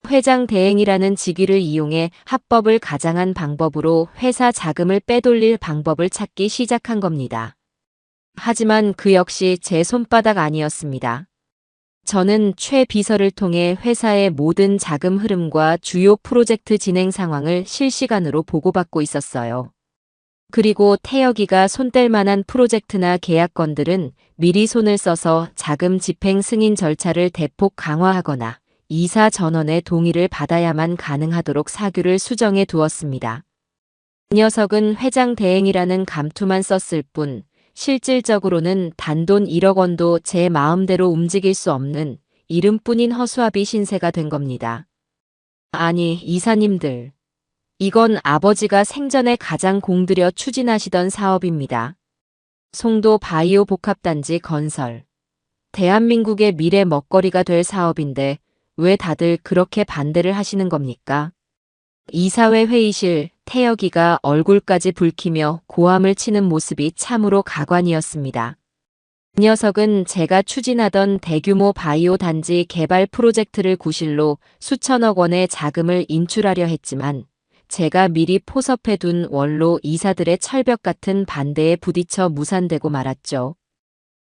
회장 대행이라는 직위를 이용해 합법을 가장한 방법으로 회사 자금을 빼돌릴 방법을 찾기 시작한 겁니다. 하지만 그 역시 제 손바닥 아니었습니다. 저는 최 비서를 통해 회사의 모든 자금 흐름과 주요 프로젝트 진행 상황을 실시간으로 보고받고 있었어요. 그리고 태혁이가 손댈 만한 프로젝트나 계약건들은 미리 손을 써서 자금 집행 승인 절차를 대폭 강화하거나 이사 전원의 동의를 받아야만 가능하도록 사규를 수정해 두었습니다. 이 녀석은 회장 대행이라는 감투만 썼을 뿐 실질적으로는 단돈 1억 원도 제 마음대로 움직일 수 없는 이름뿐인 허수아비 신세가 된 겁니다. 아니, 이사님들. 이건 아버지가 생전에 가장 공들여 추진하시던 사업입니다. 송도 바이오 복합단지 건설. 대한민국의 미래 먹거리가 될 사업인데 왜 다들 그렇게 반대를 하시는 겁니까? 이사회 회의실, 태혁이가 얼굴까지 붉히며 고함을 치는 모습이 참으로 가관이었습니다. 이 녀석은 제가 추진하던 대규모 바이오 단지 개발 프로젝트를 구실로 수천억 원의 자금을 인출하려 했지만 제가 미리 포섭해둔 원로 이사들의 철벽 같은 반대에 부딪혀 무산되고 말았죠.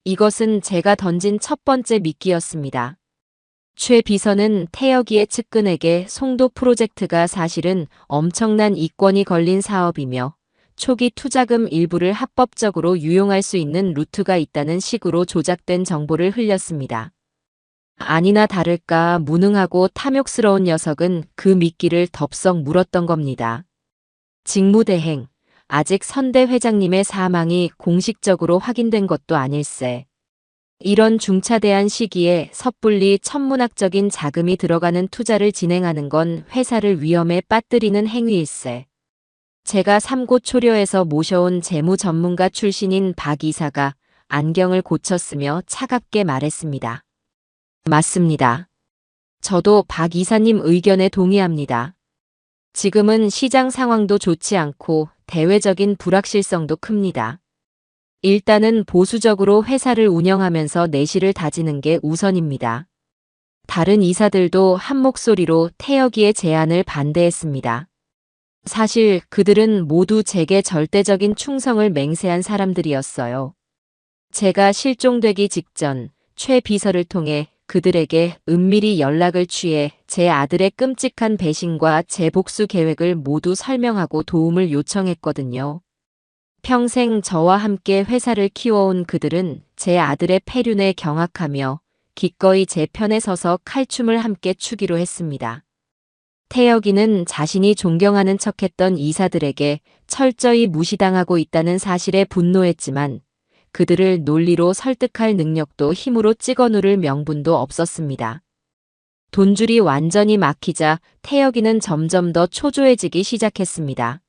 이것은 제가 던진 첫 번째 미끼였습니다. 최 비서는 태혁이의 측근에게 송도 프로젝트가 사실은 엄청난 이권이 걸린 사업이며 초기 투자금 일부를 합법적으로 유용할 수 있는 루트가 있다는 식으로 조작된 정보를 흘렸습니다. 아니나 다를까 무능하고 탐욕스러운 녀석은 그 미끼를 덥석 물었던 겁니다. 직무대행, 아직 선대 회장님의 사망이 공식적으로 확인된 것도 아닐세. 이런 중차대한 시기에 섣불리 천문학적인 자금이 들어가는 투자를 진행하는 건 회사를 위험에 빠뜨리는 행위일세. 제가 삼고초려에서 모셔온 재무 전문가 출신인 박 이사가 안경을 고쳤으며 차갑게 말했습니다. 맞습니다. 저도 박 이사님 의견에 동의합니다. 지금은 시장 상황도 좋지 않고 대외적인 불확실성도 큽니다. 일단은 보수적으로 회사를 운영하면서 내실을 다지는 게 우선입니다. 다른 이사들도 한 목소리로 태혁이의 제안을 반대했습니다. 사실 그들은 모두 제게 절대적인 충성을 맹세한 사람들이었어요. 제가 실종되기 직전 최 비서를 통해 그들에게 은밀히 연락을 취해 제 아들의 끔찍한 배신과 재복수 계획을 모두 설명하고 도움을 요청했거든요. 평생 저와 함께 회사를 키워온 그들은 제 아들의 폐륜에 경악하며 기꺼이 제 편에 서서 칼춤을 함께 추기로 했습니다. 태혁이는 자신이 존경하는 척했던 이사들에게 철저히 무시당하고 있다는 사실에 분노했지만 그들을 논리로 설득할 능력도 힘으로 찍어 누를 명분도 없었습니다. 돈줄이 완전히 막히자 태혁이는 점점 더 초조해지기 시작했습니다.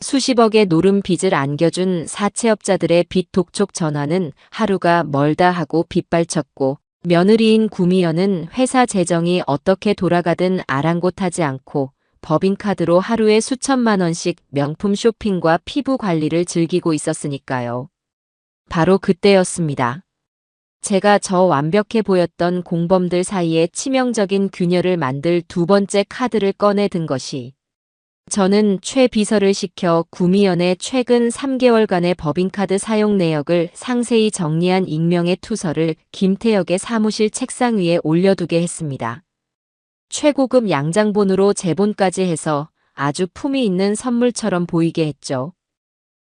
수십억의 노름 빚을 안겨준 사채업자들의 빚 독촉 전화는 하루가 멀다 하고 빗발쳤고 며느리인 구미연은 회사 재정이 어떻게 돌아가든 아랑곳하지 않고 법인카드로 하루에 수천만 원씩 명품 쇼핑과 피부 관리를 즐기고 있었으니까요. 바로 그때였습니다. 제가 저 완벽해 보였던 공범들 사이에 치명적인 균열을 만들 두 번째 카드를 꺼내 든 것이 저는 최 비서를 시켜 구미연의 최근 3개월간의 법인카드 사용 내역을 상세히 정리한 익명의 투서를 김태혁의 사무실 책상 위에 올려두게 했습니다. 최고급 양장본으로 제본까지 해서 아주 품위 있는 선물처럼 보이게 했죠.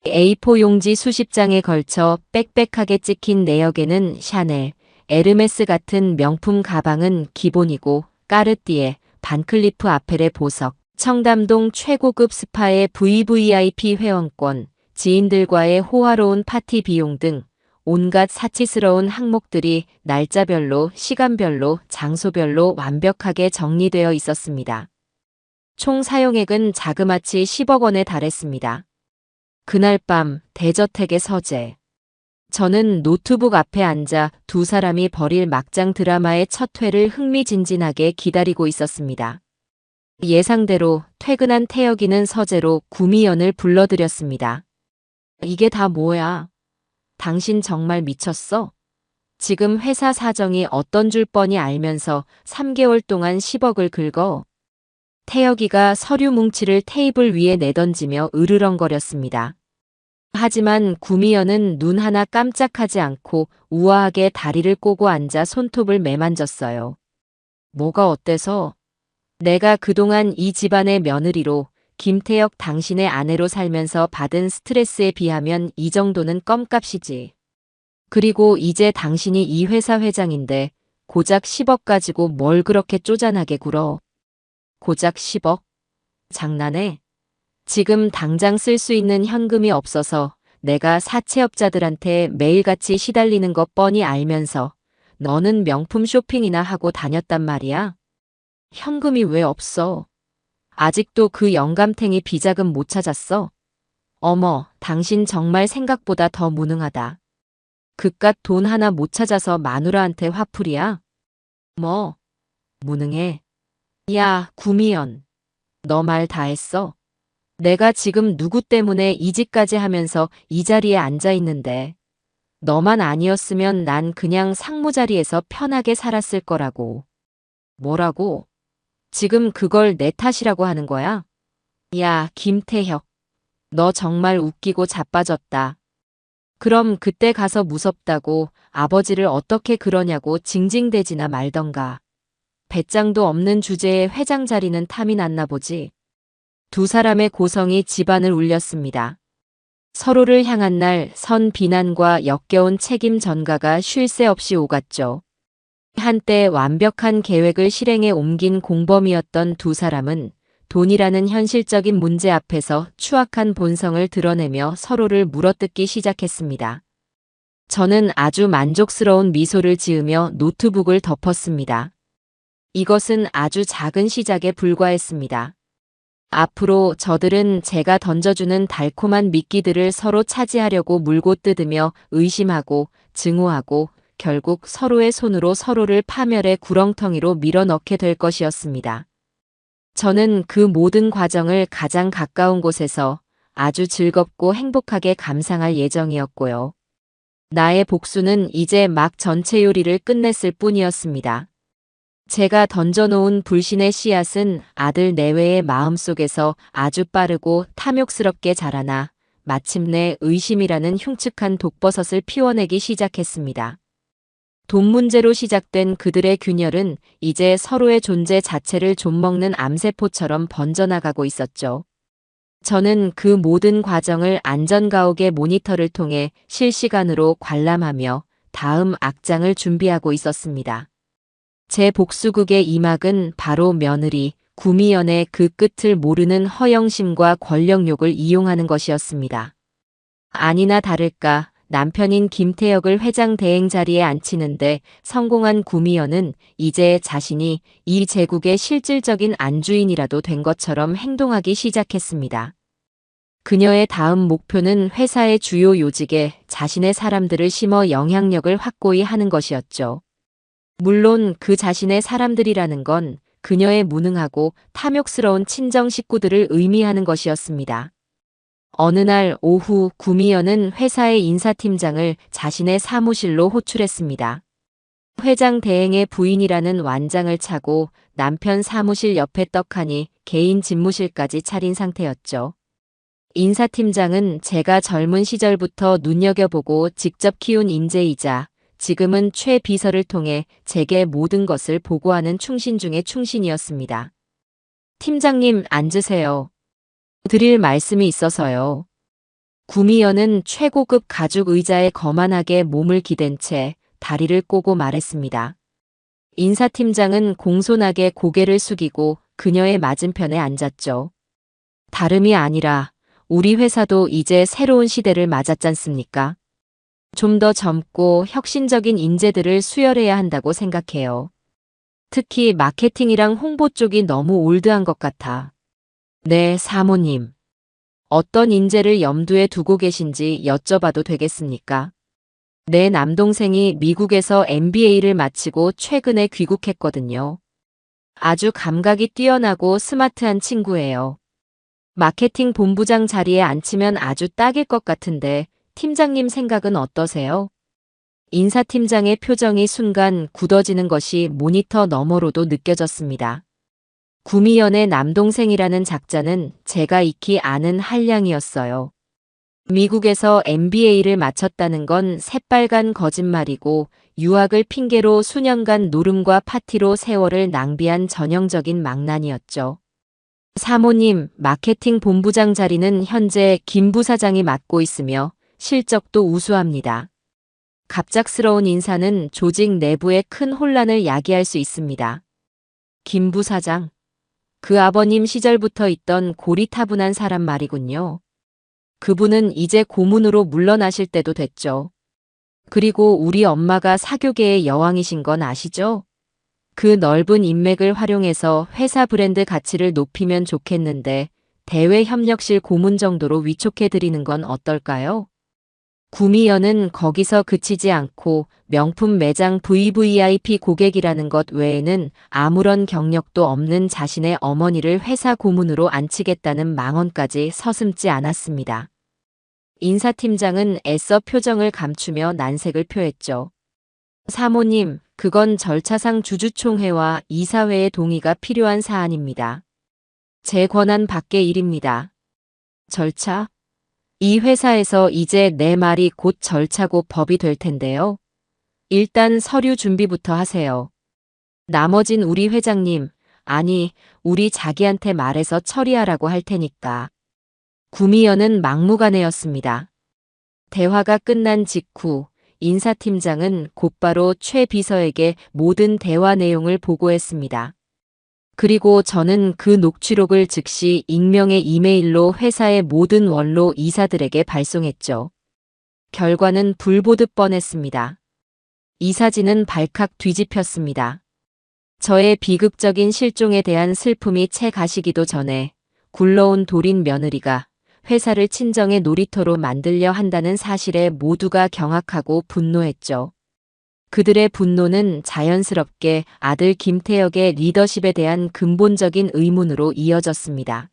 A4 용지 수십 장에 걸쳐 빽빽하게 찍힌 내역에는 샤넬, 에르메스 같은 명품 가방은 기본이고 까르띠에, 반클리프 아펠의 보석, 청담동 최고급 스파의 VVIP 회원권, 지인들과의 호화로운 파티 비용 등 온갖 사치스러운 항목들이 날짜별로, 시간별로, 장소별로 완벽하게 정리되어 있었습니다. 총 사용액은 자그마치 10억 원에 달했습니다. 그날 밤 대저택의 서재. 저는 노트북 앞에 앉아 두 사람이 벌일 막장 드라마의 첫 회를 흥미진진하게 기다리고 있었습니다. 예상대로 퇴근한 태혁이는 서재로 구미연을 불러들였습니다. 이게 다 뭐야? 당신 정말 미쳤어? 지금 회사 사정이 어떤 줄 뻔히 알면서 3개월 동안 10억을 긁어. 태혁이가 서류 뭉치를 테이블 위에 내던지며 으르렁거렸습니다. 하지만 구미연은 눈 하나 깜짝하지 않고 우아하게 다리를 꼬고 앉아 손톱을 매만졌어요. 뭐가 어때서? 내가 그동안 이 집안의 며느리로 김태혁 당신의 아내로 살면서 받은 스트레스에 비하면 이 정도는 껌값이지. 그리고 이제 당신이 이 회사 회장인데 고작 10억 가지고 뭘 그렇게 쪼잔하게 굴어. 고작 10억? 장난해? 지금 당장 쓸 수 있는 현금이 없어서 내가 사채업자들한테 매일같이 시달리는 거 뻔히 알면서 너는 명품 쇼핑이나 하고 다녔단 말이야? 현금이 왜 없어? 아직도 그 영감탱이 비자금 못 찾았어? 어머, 당신 정말 생각보다 더 무능하다. 그깟 돈 하나 못 찾아서 마누라한테 화풀이야? 뭐, 무능해. 야, 구미연. 너 말 다 했어? 내가 지금 누구 때문에 이 집까지 하면서 이 자리에 앉아 있는데. 너만 아니었으면 난 그냥 상무 자리에서 편하게 살았을 거라고. 뭐라고? 지금 그걸 내 탓이라고 하는 거야? 야, 김태혁. 너 정말 웃기고 자빠졌다. 그럼 그때 가서 무섭다고 아버지를 어떻게 그러냐고 징징대지나 말던가. 배짱도 없는 주제에 회장 자리는 탐이 났나 보지. 두 사람의 고성이 집안을 울렸습니다. 서로를 향한 날 선 비난과 역겨운 책임 전가가 쉴 새 없이 오갔죠. 한때 완벽한 계획을 실행에 옮긴 공범이었던 두 사람은 돈이라는 현실적인 문제 앞에서 추악한 본성을 드러내며 서로를 물어뜯기 시작했습니다. 저는 아주 만족스러운 미소를 지으며 노트북을 덮었습니다. 이것은 아주 작은 시작에 불과했습니다. 앞으로 저들은 제가 던져주는 달콤한 미끼들을 서로 차지하려고 물고 뜯으며 의심하고 증오하고 결국 서로의 손으로 서로를 파멸의 구렁텅이로 밀어넣게 될 것이었습니다. 저는 그 모든 과정을 가장 가까운 곳에서 아주 즐겁고 행복하게 감상할 예정이었고요. 나의 복수는 이제 막 전체 요리를 끝냈을 뿐이었습니다. 제가 던져놓은 불신의 씨앗은 아들 내외의 마음속에서 아주 빠르고 탐욕스럽게 자라나 마침내 의심이라는 흉측한 독버섯을 피워내기 시작했습니다. 돈 문제로 시작된 그들의 균열은 이제 서로의 존재 자체를 좀먹는 암세포처럼 번져나가고 있었죠. 저는 그 모든 과정을 안전가옥의 모니터를 통해 실시간으로 관람하며 다음 악장을 준비하고 있었습니다. 제 복수극의 이막은 바로 며느리 구미연의 그 끝을 모르는 허영심과 권력욕을 이용하는 것이었습니다. 아니나 다를까 남편인 김태혁을 회장 대행 자리에 앉히는데 성공한 구미연은 이제 자신이 이 제국의 실질적인 안주인이라도 된 것처럼 행동하기 시작했습니다. 그녀의 다음 목표는 회사의 주요 요직에 자신의 사람들을 심어 영향력을 확고히 하는 것이었죠. 물론 그 자신의 사람들이라는 건 그녀의 무능하고 탐욕스러운 친정 식구들을 의미하는 것이었습니다. 어느 날 오후 구미연은 회사의 인사팀장을 자신의 사무실로 호출했습니다. 회장 대행의 부인이라는 완장을 차고 남편 사무실 옆에 떡하니 개인 집무실까지 차린 상태였죠. 인사팀장은 제가 젊은 시절부터 눈여겨보고 직접 키운 인재이자 지금은 최 비서를 통해 제게 모든 것을 보고하는 충신 중의 충신이었습니다. 팀장님 앉으세요. 드릴 말씀이 있어서요. 구미연은 최고급 가죽 의자에 거만하게 몸을 기댄 채 다리를 꼬고 말했습니다. 인사팀장은 공손하게 고개를 숙이고 그녀의 맞은편에 앉았죠. 다름이 아니라 우리 회사도 이제 새로운 시대를 맞았잖습니까? 좀 더 젊고 혁신적인 인재들을 수혈해야 한다고 생각해요. 특히 마케팅이랑 홍보 쪽이 너무 올드한 것 같아. 네, 사모님. 어떤 인재를 염두에 두고 계신지 여쭤봐도 되겠습니까? 내 남동생이 미국에서 MBA를 마치고 최근에 귀국했거든요. 아주 감각이 뛰어나고 스마트한 친구예요. 마케팅 본부장 자리에 앉히면 아주 딱일 것 같은데 팀장님 생각은 어떠세요? 인사팀장의 표정이 순간 굳어지는 것이 모니터 너머로도 느껴졌습니다. 구미연의 남동생이라는 작자는 제가 익히 아는 한량이었어요. 미국에서 MBA를 마쳤다는 건 새빨간 거짓말이고 유학을 핑계로 수년간 노름과 파티로 세월을 낭비한 전형적인 망난이었죠. 사모님, 마케팅 본부장 자리는 현재 김 부사장이 맡고 있으며 실적도 우수합니다. 갑작스러운 인사는 조직 내부에 큰 혼란을 야기할 수 있습니다. 김 부사장. 그 아버님 시절부터 있던 고리타분한 사람 말이군요. 그분은 이제 고문으로 물러나실 때도 됐죠. 그리고 우리 엄마가 사교계의 여왕이신 건 아시죠? 그 넓은 인맥을 활용해서 회사 브랜드 가치를 높이면 좋겠는데 대외협력실 고문 정도로 위촉해드리는 건 어떨까요? 구미연은 거기서 그치지 않고 명품 매장 VVIP 고객이라는 것 외에는 아무런 경력도 없는 자신의 어머니를 회사 고문으로 앉히겠다는 망언까지 서슴지 않았습니다. 인사팀장은 애써 표정을 감추며 난색을 표했죠. 사모님, 그건 절차상 주주총회와 이사회의 동의가 필요한 사안입니다. 제 권한 밖의 일입니다. 절차? 이 회사에서 이제 내 말이 곧 절차고 법이 될 텐데요. 일단 서류 준비부터 하세요. 나머진 우리 회장님, 아니, 우리 자기한테 말해서 처리하라고 할 테니까. 구미연은 막무가내였습니다. 대화가 끝난 직후 인사팀장은 곧바로 최 비서에게 모든 대화 내용을 보고했습니다. 그리고 저는 그 녹취록을 즉시 익명의 이메일로 회사의 모든 원로 이사들에게 발송했죠. 결과는 불보듯 뻔했습니다. 이 사진은 발칵 뒤집혔습니다. 저의 비극적인 실종에 대한 슬픔이 채 가시기도 전에 굴러온 돌인 며느리가 회사를 친정의 놀이터로 만들려 한다는 사실에 모두가 경악하고 분노했죠. 그들의 분노는 자연스럽게 아들 김태혁의 리더십에 대한 근본적인 의문으로 이어졌습니다.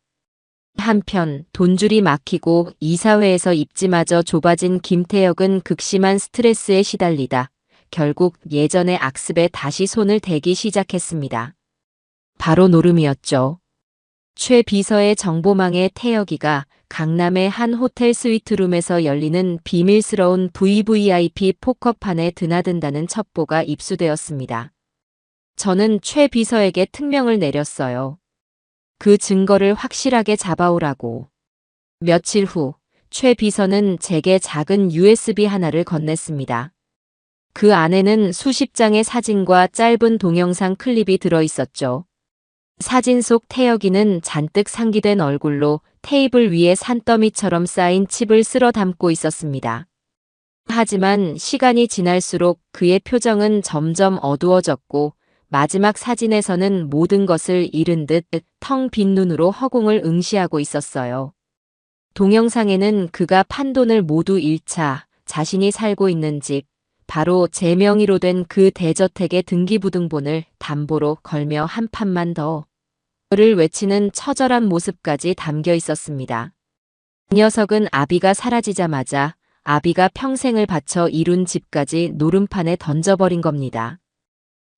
한편 돈줄이 막히고 이사회에서 입지마저 좁아진 김태혁은 극심한 스트레스에 시달리다 결국 예전의 악습에 다시 손을 대기 시작했습니다. 바로 노름이었죠. 최 비서의 정보망에 태혁이가 강남의 한 호텔 스위트룸에서 열리는 비밀스러운 VVIP 포커판에 드나든다는 첩보가 입수되었습니다. 저는 최 비서에게 특명을 내렸어요. 그 증거를 확실하게 잡아오라고. 며칠 후 최 비서는 제게 작은 USB 하나를 건넸습니다. 그 안에는 수십 장의 사진과 짧은 동영상 클립이 들어있었죠. 사진 속 태혁이는 잔뜩 상기된 얼굴로 테이블 위에 산더미처럼 쌓인 칩을 쓸어 담고 있었습니다. 하지만 시간이 지날수록 그의 표정은 점점 어두워졌고 마지막 사진에서는 모든 것을 잃은 듯 텅 빈 눈으로 허공을 응시하고 있었어요. 동영상에는 그가 판돈을 모두 잃자 자신이 살고 있는 집, 바로 제 명의로 된 그 대저택의 등기부등본을 담보로 걸며 한 판만 더 를 외치는 처절한 모습까지 담겨 있었습니다. 이 녀석은 아비가 사라지자마자 아비가 평생을 바쳐 이룬 집까지 노름판에 던져버린 겁니다.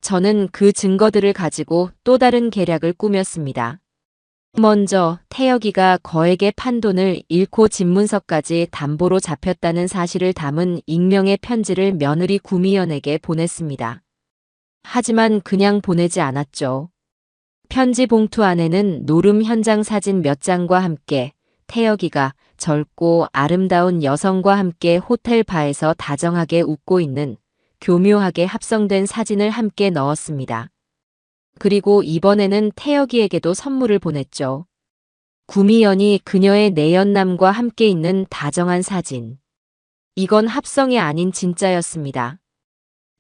저는 그 증거들을 가지고 또 다른 계략을 꾸몄습니다. 먼저 태혁이가 거액의 판돈을 잃고 집문서까지 담보로 잡혔다는 사실을 담은 익명의 편지를 며느리 구미연에게 보냈습니다. 하지만 그냥 보내지 않았죠. 편지 봉투 안에는 노름 현장 사진 몇 장과 함께 태혁이가 젊고 아름다운 여성과 함께 호텔 바에서 다정하게 웃고 있는 교묘하게 합성된 사진을 함께 넣었습니다. 그리고 이번에는 태혁이에게도 선물을 보냈죠. 구미연이 그녀의 내연남과 함께 있는 다정한 사진. 이건 합성이 아닌 진짜였습니다.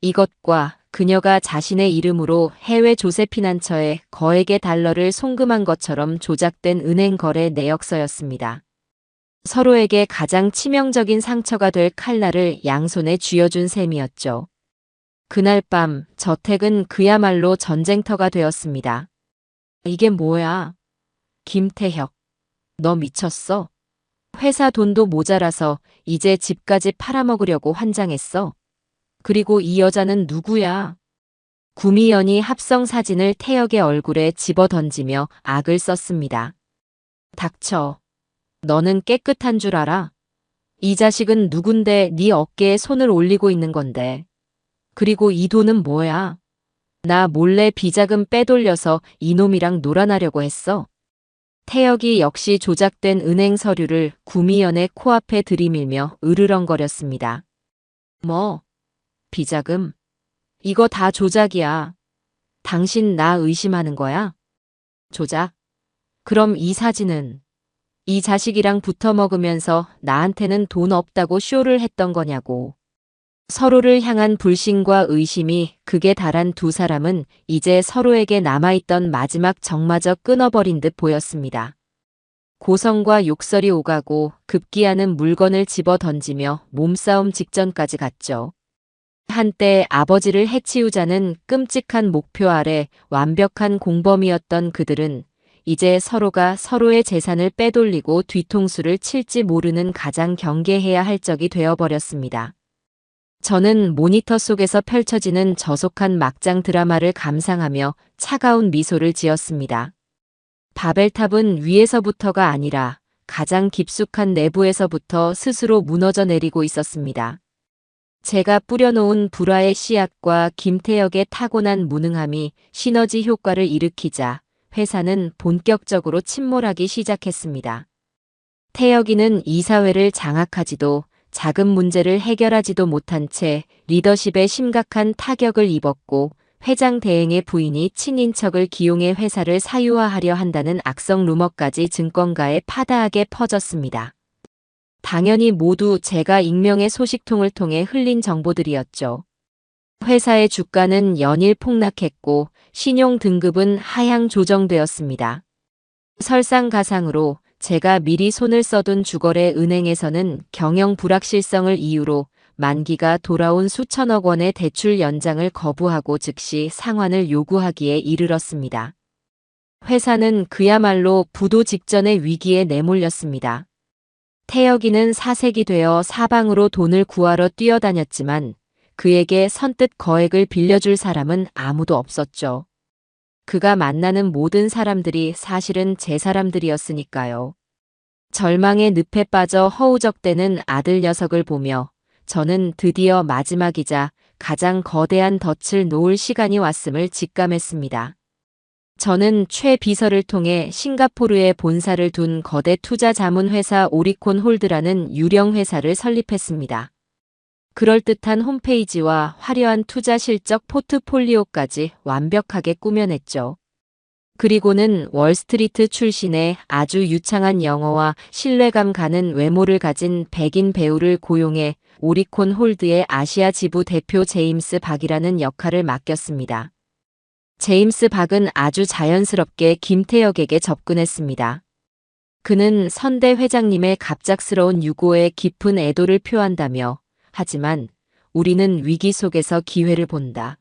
이것과 그녀가 자신의 이름으로 해외 조세피난처에 거액의 달러를 송금한 것처럼 조작된 은행 거래 내역서였습니다. 서로에게 가장 치명적인 상처가 될 칼날을 양손에 쥐어준 셈이었죠. 그날 밤 저택은 그야말로 전쟁터가 되었습니다. 이게 뭐야? 김태혁, 너 미쳤어? 회사 돈도 모자라서 이제 집까지 팔아먹으려고 환장했어. 그리고 이 여자는 누구야? 구미연이 합성 사진을 태혁의 얼굴에 집어던지며 악을 썼습니다. 닥쳐. 너는 깨끗한 줄 알아? 이 자식은 누군데 네 어깨에 손을 올리고 있는 건데. 그리고 이 돈은 뭐야? 나 몰래 비자금 빼돌려서 이놈이랑 놀아나려고 했어. 태혁이 역시 조작된 은행 서류를 구미연의 코앞에 들이밀며 으르렁거렸습니다. 뭐? 비자금? 이거 다 조작이야. 당신 나 의심하는 거야? 조작? 그럼 이 사진은? 이 자식이랑 붙어 먹으면서 나한테는 돈 없다고 쇼를 했던 거냐고. 서로를 향한 불신과 의심이 극에 달한 두 사람은 이제 서로에게 남아있던 마지막 정마저 끊어버린 듯 보였습니다. 고성과 욕설이 오가고 급기야는 물건을 집어 던지며 몸싸움 직전까지 갔죠. 한때 아버지를 해치우자는 끔찍한 목표 아래 완벽한 공범이었던 그들은 이제 서로가 서로의 재산을 빼돌리고 뒤통수를 칠지 모르는 가장 경계해야 할 적이 되어버렸습니다. 저는 모니터 속에서 펼쳐지는 저속한 막장 드라마를 감상하며 차가운 미소를 지었습니다. 바벨탑은 위에서부터가 아니라 가장 깊숙한 내부에서부터 스스로 무너져 내리고 있었습니다. 제가 뿌려놓은 불화의 씨앗과 김태혁의 타고난 무능함이 시너지 효과를 일으키자 회사는 본격적으로 침몰하기 시작했습니다. 태혁이는 이사회를 장악하지도 자금 문제를 해결하지도 못한 채 리더십에 심각한 타격을 입었고 회장 대행의 부인이 친인척을 기용해 회사를 사유화하려 한다는 악성 루머까지 증권가에 파다하게 퍼졌습니다. 당연히 모두 제가 익명의 소식통을 통해 흘린 정보들이었죠. 회사의 주가는 연일 폭락했고 신용 등급은 하향 조정되었습니다. 설상가상으로 제가 미리 손을 써둔 주거래 은행에서는 경영 불확실성을 이유로 만기가 돌아온 수천억 원의 대출 연장을 거부하고 즉시 상환을 요구하기에 이르렀습니다. 회사는 그야말로 부도 직전의 위기에 내몰렸습니다. 태혁이는 사색이 되어 사방으로 돈을 구하러 뛰어다녔지만 그에게 선뜻 거액을 빌려줄 사람은 아무도 없었죠. 그가 만나는 모든 사람들이 사실은 제 사람들이었으니까요. 절망의 늪에 빠져 허우적대는 아들 녀석을 보며 저는 드디어 마지막이자 가장 거대한 덫을 놓을 시간이 왔음을 직감했습니다. 저는 최 비서를 통해 싱가포르에 본사를 둔 거대 투자 자문 회사 오리콘 홀드라는 유령 회사를 설립했습니다. 그럴듯한 홈페이지와 화려한 투자 실적 포트폴리오까지 완벽하게 꾸며냈죠. 그리고는 월스트리트 출신의 아주 유창한 영어와 신뢰감 가는 외모를 가진 백인 배우를 고용해 오리콘 홀드의 아시아 지부 대표 제임스 박이라는 역할을 맡겼습니다. 제임스 박은 아주 자연스럽게 김태혁에게 접근했습니다. 그는 선대 회장님의 갑작스러운 유고에 깊은 애도를 표한다며 하지만 우리는 위기 속에서 기회를 본다.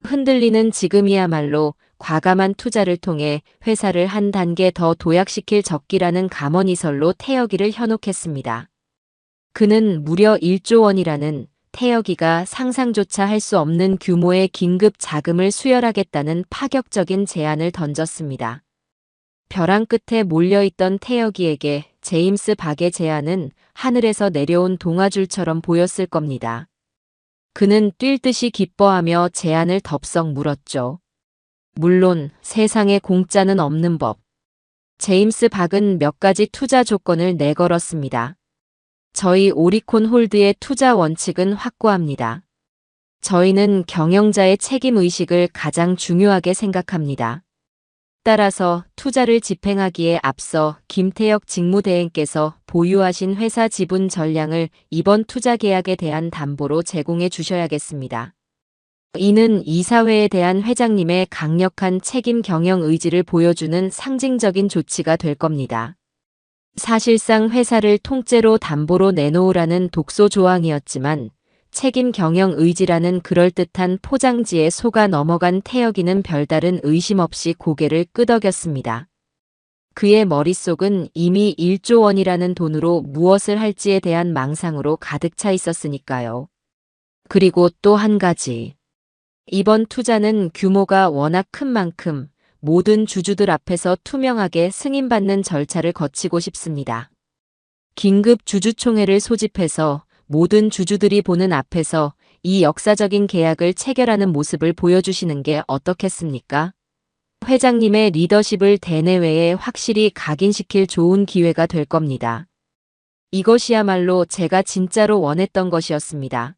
흔들리는 지금이야말로 과감한 투자를 통해 회사를 한 단계 더 도약시킬 적기라는 감언이설로 태혁이를 현혹했습니다. 그는 무려 1조 원이라는 태혁이가 상상조차 할 수 없는 규모의 긴급 자금을 수혈하겠다는 파격적인 제안을 던졌습니다. 벼랑 끝에 몰려있던 태혁이에게 제임스 박의 제안은 하늘에서 내려온 동화줄처럼 보였을 겁니다. 그는 뛸 듯이 기뻐하며 제안을 덥석 물었죠. 물론 세상에 공짜는 없는 법. 제임스 박은 몇 가지 투자 조건을 내걸었습니다. 저희 오리콘 홀드의 투자 원칙은 확고합니다. 저희는 경영자의 책임의식을 가장 중요하게 생각합니다. 따라서 투자를 집행하기에 앞서 김태혁 직무대행께서 보유하신 회사 지분 전량을 이번 투자 계약에 대한 담보로 제공해 주셔야겠습니다. 이는 이사회에 대한 회장님의 강력한 책임 경영 의지를 보여주는 상징적인 조치가 될 겁니다. 사실상 회사를 통째로 담보로 내놓으라는 독소 조항이었지만 책임 경영 의지라는 그럴듯한 포장지에 속아 넘어간 태혁이는 별다른 의심 없이 고개를 끄덕였습니다. 그의 머릿속은 이미 1조 원이라는 돈으로 무엇을 할지에 대한 망상으로 가득 차 있었으니까요. 그리고 또 한 가지. 이번 투자는 규모가 워낙 큰 만큼 모든 주주들 앞에서 투명하게 승인받는 절차를 거치고 싶습니다. 긴급 주주총회를 소집해서 모든 주주들이 보는 앞에서 이 역사적인 계약을 체결하는 모습을 보여주시는 게 어떻겠습니까? 회장님의 리더십을 대내외에 확실히 각인시킬 좋은 기회가 될 겁니다. 이것이야말로 제가 진짜로 원했던 것이었습니다.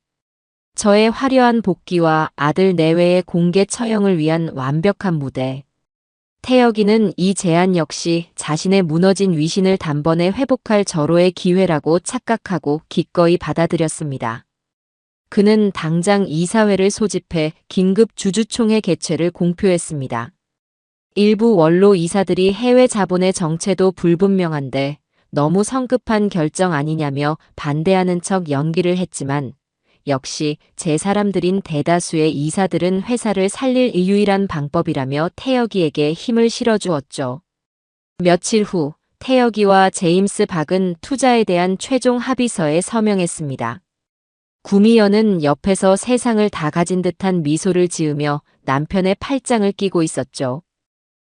저의 화려한 복귀와 아들 내외의 공개 처형을 위한 완벽한 무대. 태혁이는 이 제안 역시 자신의 무너진 위신을 단번에 회복할 절호의 기회라고 착각하고 기꺼이 받아들였습니다. 그는 당장 이사회를 소집해 긴급 주주총회 개최를 공표했습니다. 일부 원로 이사들이 해외 자본의 정체도 불분명한데 너무 성급한 결정 아니냐며 반대하는 척 연기를 했지만 역시 제 사람들인 대다수의 이사들은 회사를 살릴 유일한 방법이라며 태혁이에게 힘을 실어주었죠. 며칠 후 태혁이와 제임스 박은 투자에 대한 최종 합의서에 서명했습니다. 구미연은 옆에서 세상을 다 가진 듯한 미소를 지으며 남편의 팔짱을 끼고 있었죠.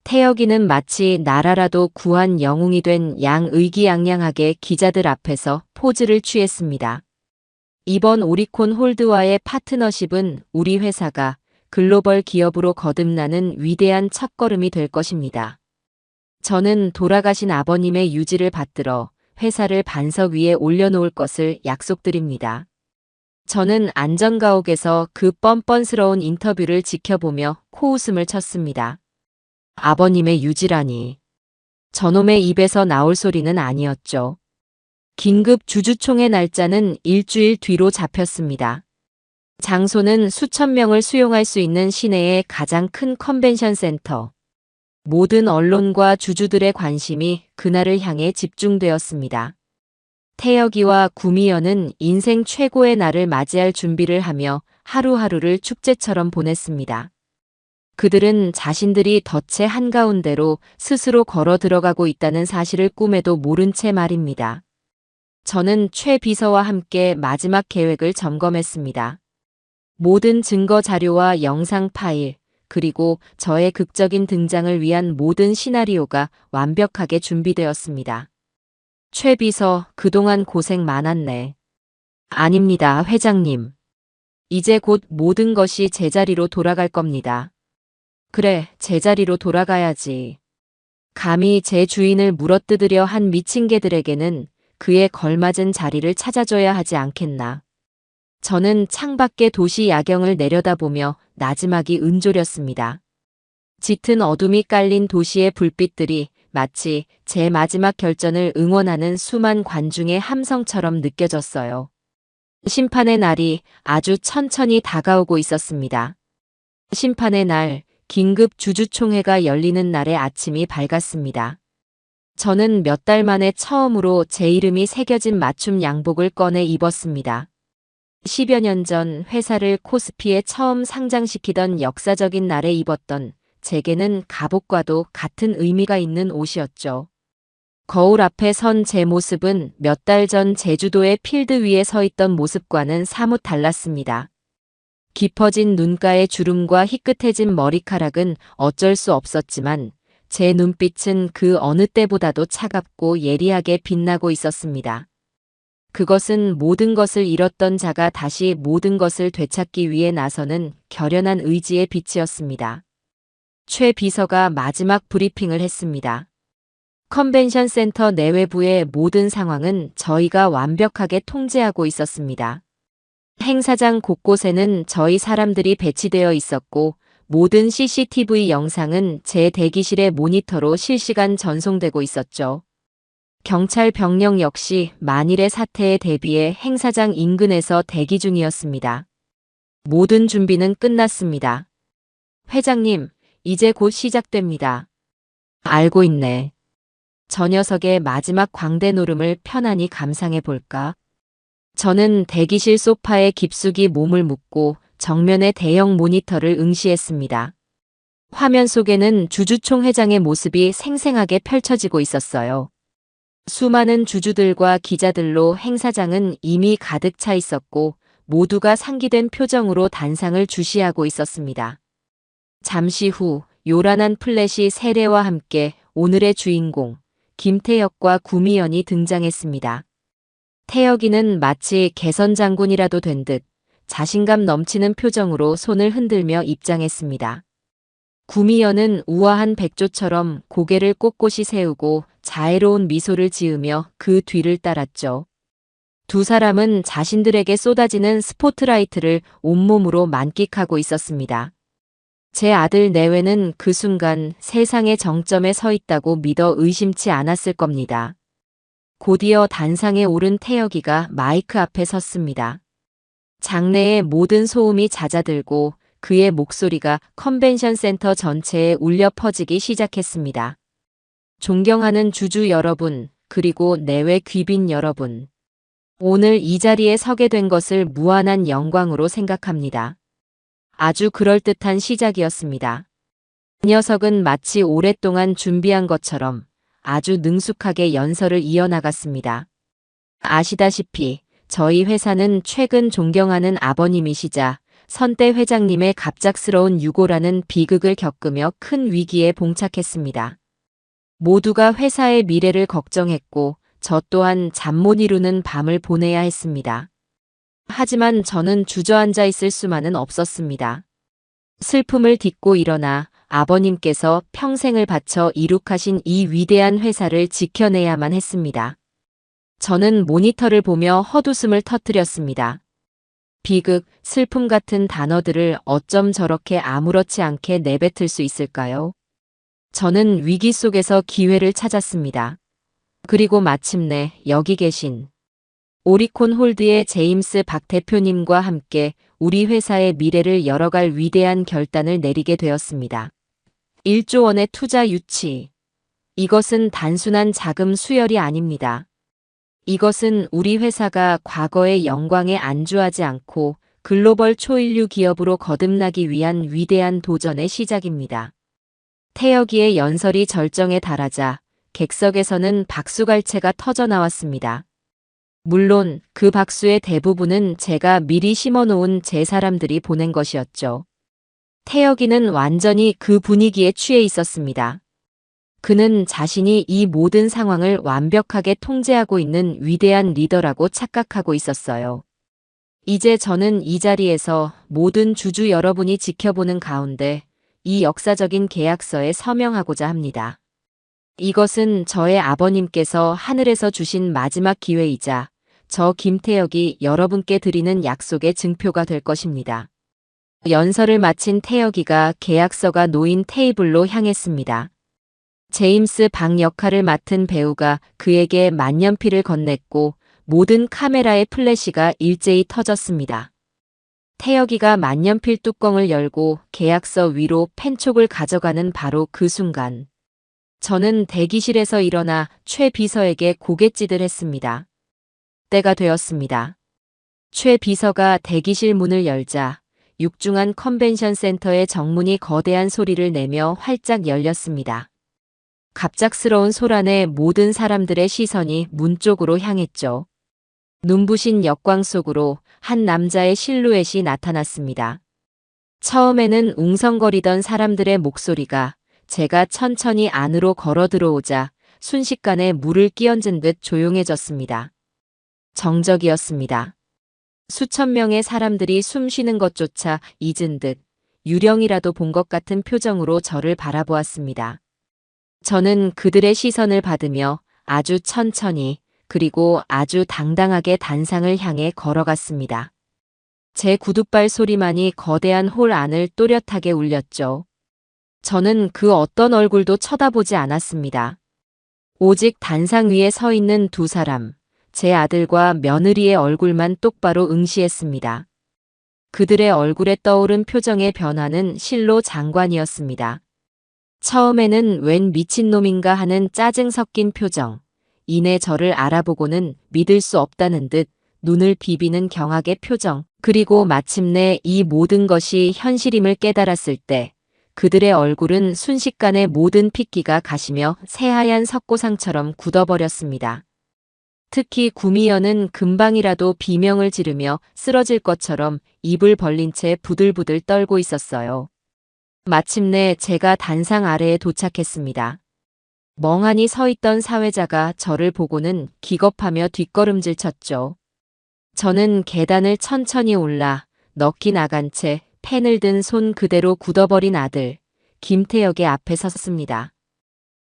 태혁이는 마치 나라라도 구한 영웅이 된 양 의기양양하게 기자들 앞에서 포즈를 취했습니다. 이번 오리콘 홀드와의 파트너십은 우리 회사가 글로벌 기업으로 거듭나는 위대한 첫걸음이 될 것입니다. 저는 돌아가신 아버님의 유지를 받들어 회사를 반석 위에 올려놓을 것을 약속드립니다. 저는 안전가옥에서 그 뻔뻔스러운 인터뷰를 지켜보며 코웃음을 쳤습니다. 아버님의 유지라니. 저놈의 입에서 나올 소리는 아니었죠. 긴급 주주총회 날짜는 일주일 뒤로 잡혔습니다. 장소는 수천 명을 수용할 수 있는 시내의 가장 큰 컨벤션 센터. 모든 언론과 주주들의 관심이 그날을 향해 집중되었습니다. 태혁이와 구미연은 인생 최고의 날을 맞이할 준비를 하며 하루하루를 축제처럼 보냈습니다. 그들은 자신들이 덫의 한가운데로 스스로 걸어 들어가고 있다는 사실을 꿈에도 모른 채 말입니다. 저는 최 비서와 함께 마지막 계획을 점검했습니다. 모든 증거 자료와 영상 파일, 그리고 저의 극적인 등장을 위한 모든 시나리오가 완벽하게 준비되었습니다. 최 비서, 그동안 고생 많았네. 아닙니다, 회장님. 이제 곧 모든 것이 제자리로 돌아갈 겁니다. 그래, 제자리로 돌아가야지. 감히 제 주인을 물어뜯으려 한 미친 개들에게는 그에 걸맞은 자리를 찾아줘야 하지 않겠나. 저는 창밖의 도시 야경을 내려다보며 나지막이 은졸였습니다. 짙은 어둠이 깔린 도시의 불빛들이 마치 제 마지막 결전을 응원하는 수만 관중의 함성처럼 느껴졌어요. 심판의 날이 아주 천천히 다가오고 있었습니다. 심판의 날, 긴급 주주총회가 열리는 날의 아침이 밝았습니다. 저는 몇 달 만에 처음으로 제 이름이 새겨진 맞춤 양복을 꺼내 입었습니다. 10여 년 전 회사를 코스피에 처음 상장시키던 역사적인 날에 입었던 제게는 갑옷과도 같은 의미가 있는 옷이었죠. 거울 앞에 선 제 모습은 몇 달 전 제주도의 필드 위에 서 있던 모습과는 사뭇 달랐습니다. 깊어진 눈가의 주름과 희끗해진 머리카락은 어쩔 수 없었지만 제 눈빛은 그 어느 때보다도 차갑고 예리하게 빛나고 있었습니다. 그것은 모든 것을 잃었던 자가 다시 모든 것을 되찾기 위해 나서는 결연한 의지의 빛이었습니다. 최 비서가 마지막 브리핑을 했습니다. 컨벤션 센터 내외부의 모든 상황은 저희가 완벽하게 통제하고 있었습니다. 행사장 곳곳에는 저희 사람들이 배치되어 있었고 모든 CCTV 영상은 제 대기실의 모니터로 실시간 전송되고 있었죠. 경찰 병력 역시 만일의 사태에 대비해 행사장 인근에서 대기 중이었습니다. 모든 준비는 끝났습니다. 회장님, 이제 곧 시작됩니다. 알고 있네. 저 녀석의 마지막 광대 노름을 편안히 감상해 볼까? 저는 대기실 소파에 깊숙이 몸을 묻고 정면의 대형 모니터를 응시했습니다. 화면 속에는 주주총 회장의 모습이 생생하게 펼쳐지고 있었어요. 수많은 주주들과 기자들로 행사장은 이미 가득 차 있었고 모두가 상기된 표정으로 단상을 주시하고 있었습니다. 잠시 후 요란한 플래시 세례와 함께 오늘의 주인공 김태혁과 구미연이 등장했습니다. 태혁이는 마치 개선 장군이라도 된 듯 자신감 넘치는 표정으로 손을 흔들며 입장했습니다. 구미연은 우아한 백조처럼 고개를 꼿꼿이 세우고 자애로운 미소를 지으며 그 뒤를 따랐죠. 두 사람은 자신들에게 쏟아지는 스포트라이트를 온몸으로 만끽하고 있었습니다. 제 아들 내외는 그 순간 세상의 정점에 서 있다고 믿어 의심치 않았을 겁니다. 곧이어 단상에 오른 태혁이가 마이크 앞에 섰습니다. 장내의 모든 소음이 잦아들고 그의 목소리가 컨벤션 센터 전체에 울려 퍼지기 시작했습니다. 존경하는 주주 여러분, 그리고 내외 귀빈 여러분. 오늘 이 자리에 서게 된 것을 무한한 영광으로 생각합니다. 아주 그럴듯한 시작이었습니다. 이 녀석은 마치 오랫동안 준비한 것처럼 아주 능숙하게 연설을 이어나갔습니다. 아시다시피 저희 회사는 최근 존경하는 아버님이시자 선대 회장님의 갑작스러운 유고라는 비극을 겪으며 큰 위기에 봉착했습니다. 모두가 회사의 미래를 걱정했고 저 또한 잠 못 이루는 밤을 보내야 했습니다. 하지만 저는 주저앉아 있을 수만은 없었습니다. 슬픔을 딛고 일어나 아버님께서 평생을 바쳐 이룩하신 이 위대한 회사를 지켜내야만 했습니다. 저는 모니터를 보며 헛웃음을 터뜨렸습니다. 비극, 슬픔 같은 단어들을 어쩜 저렇게 아무렇지 않게 내뱉을 수 있을까요? 저는 위기 속에서 기회를 찾았습니다. 그리고 마침내 여기 계신 오리콘 홀드의 제임스 박 대표님과 함께 우리 회사의 미래를 열어갈 위대한 결단을 내리게 되었습니다. 1조 원의 투자 유치. 이것은 단순한 자금 수혈이 아닙니다. 이것은 우리 회사가 과거의 영광에 안주하지 않고 글로벌 초일류 기업으로 거듭나기 위한 위대한 도전의 시작입니다. 태혁이의 연설이 절정에 달하자 객석에서는 박수갈채가 터져나왔습니다. 물론 그 박수의 대부분은 제가 미리 심어놓은 제 사람들이 보낸 것이었죠. 태혁이는 완전히 그 분위기에 취해 있었습니다. 그는 자신이 이 모든 상황을 완벽하게 통제하고 있는 위대한 리더라고 착각하고 있었어요. 이제 저는 이 자리에서 모든 주주 여러분이 지켜보는 가운데 이 역사적인 계약서에 서명하고자 합니다. 이것은 저의 아버님께서 하늘에서 주신 마지막 기회이자 저 김태혁이 여러분께 드리는 약속의 증표가 될 것입니다. 연설을 마친 태혁이가 계약서가 놓인 테이블로 향했습니다. 제임스 박 역할을 맡은 배우가 그에게 만년필을 건넸고 모든 카메라의 플래시가 일제히 터졌습니다. 태혁이가 만년필 뚜껑을 열고 계약서 위로 펜촉을 가져가는 바로 그 순간 저는 대기실에서 일어나 최 비서에게 고갯짓을 했습니다. 때가 되었습니다. 최 비서가 대기실 문을 열자 육중한 컨벤션 센터의 정문이 거대한 소리를 내며 활짝 열렸습니다. 갑작스러운 소란에 모든 사람들의 시선이 문 쪽으로 향했죠. 눈부신 역광 속으로 한 남자의 실루엣이 나타났습니다. 처음에는 웅성거리던 사람들의 목소리가 제가 천천히 안으로 걸어 들어오자 순식간에 물을 끼얹은 듯 조용해졌습니다. 정적이었습니다. 수천 명의 사람들이 숨 쉬는 것조차 잊은 듯 유령이라도 본 것 같은 표정으로 저를 바라보았습니다. 저는 그들의 시선을 받으며 아주 천천히 그리고 아주 당당하게 단상을 향해 걸어갔습니다. 제 구둣발 소리만이 거대한 홀 안을 또렷하게 울렸죠. 저는 그 어떤 얼굴도 쳐다보지 않았습니다. 오직 단상 위에 서 있는 두 사람, 제 아들과 며느리의 얼굴만 똑바로 응시했습니다. 그들의 얼굴에 떠오른 표정의 변화는 실로 장관이었습니다. 처음에는 웬 미친놈인가 하는 짜증 섞인 표정, 이내 저를 알아보고는 믿을 수 없다는 듯 눈을 비비는 경악의 표정, 그리고 마침내 이 모든 것이 현실임을 깨달았을 때 그들의 얼굴은 순식간에 모든 핏기가 가시며 새하얀 석고상처럼 굳어버렸습니다. 특히 구미연은 금방이라도 비명을 지르며 쓰러질 것처럼 입을 벌린 채 부들부들 떨고 있었어요. 마침내 제가 단상 아래에 도착했습니다. 멍하니 서 있던 사회자가 저를 보고는 기겁하며 뒷걸음질 쳤죠. 저는 계단을 천천히 올라 넋이 나간 채 펜을 든 손 그대로 굳어버린 아들, 김태혁의 앞에 섰습니다.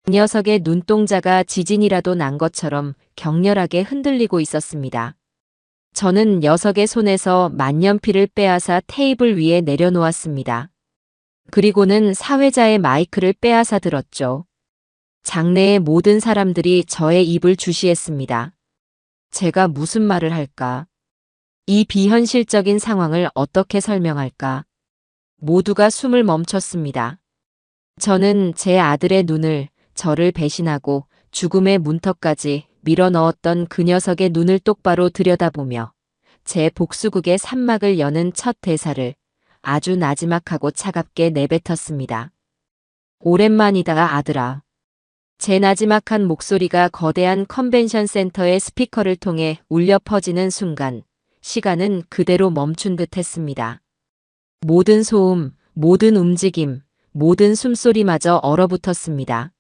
그 녀석의 눈동자가 지진이라도 난 것처럼 격렬하게 흔들리고 있었습니다. 저는 녀석의 손에서 만년필을 빼앗아 테이블 위에 내려놓았습니다. 그리고는 사회자의 마이크를 빼앗아 들었죠. 장내의 모든 사람들이 저의 입을 주시했습니다. 제가 무슨 말을 할까? 이 비현실적인 상황을 어떻게 설명할까? 모두가 숨을 멈췄습니다. 저는 제 아들의 눈을, 저를 배신하고 죽음의 문턱까지 밀어넣었던 그 녀석의 눈을 똑바로 들여다보며 제 복수극의 산막을 여는 첫 대사를 아주 나지막하고 차갑게 내뱉었습니다. 오랜만이다, 아들아. 제 나지막한 목소리가 거대한 컨벤션 센터의 스피커를 통해 울려 퍼지는 순간 시간은 그대로 멈춘 듯 했습니다. 모든 소음, 모든 움직임, 모든 숨소리마저 얼어붙었습니다.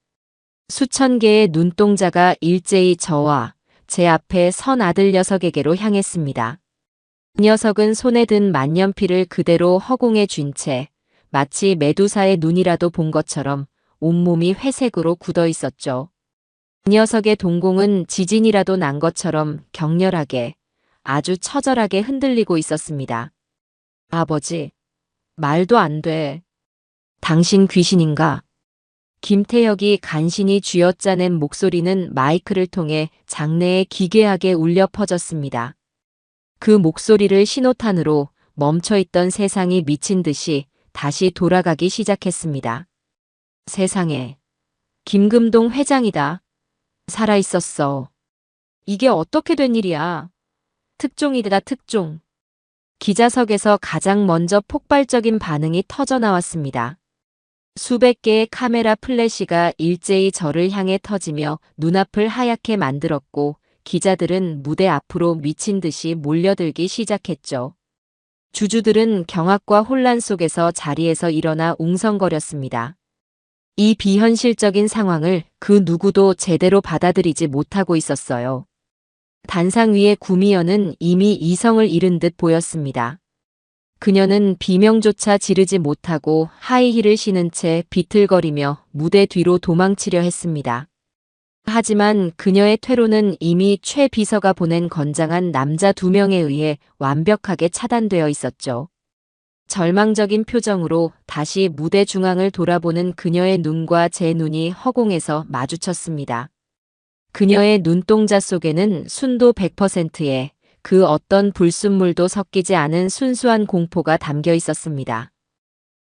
수천 개의 눈동자가 일제히 저와 제 앞에 선 아들 녀석에게로 향했습니다. 그 녀석은 손에 든 만년필을 그대로 허공에 쥔 채 마치 메두사의 눈이라도 본 것처럼 온몸이 회색으로 굳어 있었죠. 그 녀석의 동공은 지진이라도 난 것처럼 격렬하게, 아주 처절하게 흔들리고 있었습니다. 아버지, 말도 안 돼. 당신 귀신인가? 김태혁이 간신히 쥐어짜낸 목소리는 마이크를 통해 장내에 기괴하게 울려 퍼졌습니다. 그 목소리를 신호탄으로 멈춰있던 세상이 미친 듯이 다시 돌아가기 시작했습니다. 세상에, 김금동 회장이다. 살아있었어. 이게 어떻게 된 일이야? 특종이다, 특종. 기자석에서 가장 먼저 폭발적인 반응이 터져 나왔습니다. 수백 개의 카메라 플래시가 일제히 저를 향해 터지며 눈앞을 하얗게 만들었고 기자들은 무대 앞으로 미친 듯이 몰려들기 시작했죠. 주주들은 경악과 혼란 속에서 자리에서 일어나 웅성거렸습니다. 이 비현실적인 상황을 그 누구도 제대로 받아들이지 못하고 있었어요. 단상 위의 구미연은 이미 이성을 잃은 듯 보였습니다. 그녀는 비명조차 지르지 못하고 하이힐을 신은 채 비틀거리며 무대 뒤로 도망치려 했습니다. 하지만 그녀의 퇴로는 이미 최 비서가 보낸 건장한 남자 2명에 의해 완벽하게 차단되어 있었죠. 절망적인 표정으로 다시 무대 중앙을 돌아보는 그녀의 눈과 제 눈이 허공에서 마주쳤습니다. 그녀의 눈동자 속에는 순도 100%의 그 어떤 불순물도 섞이지 않은 순수한 공포가 담겨 있었습니다.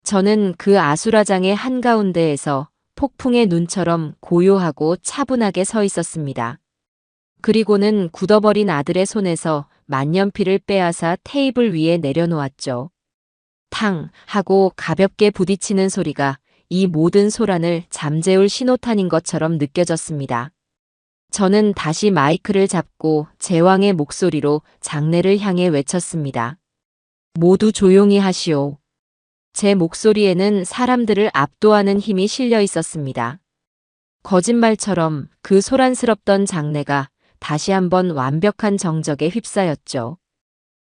저는 그 아수라장의 한가운데에서 폭풍의 눈처럼 고요하고 차분하게 서 있었습니다. 그리고는 굳어버린 아들의 손에서 만년필을 빼앗아 테이블 위에 내려놓았죠. 탕 하고 가볍게 부딪히는 소리가 이 모든 소란을 잠재울 신호탄인 것처럼 느껴졌습니다. 저는 다시 마이크를 잡고 제왕의 목소리로 장내를 향해 외쳤습니다. 모두 조용히 하시오. 제 목소리에는 사람들을 압도하는 힘이 실려 있었습니다. 거짓말처럼 그 소란스럽던 장내가 다시 한번 완벽한 정적에 휩싸였죠.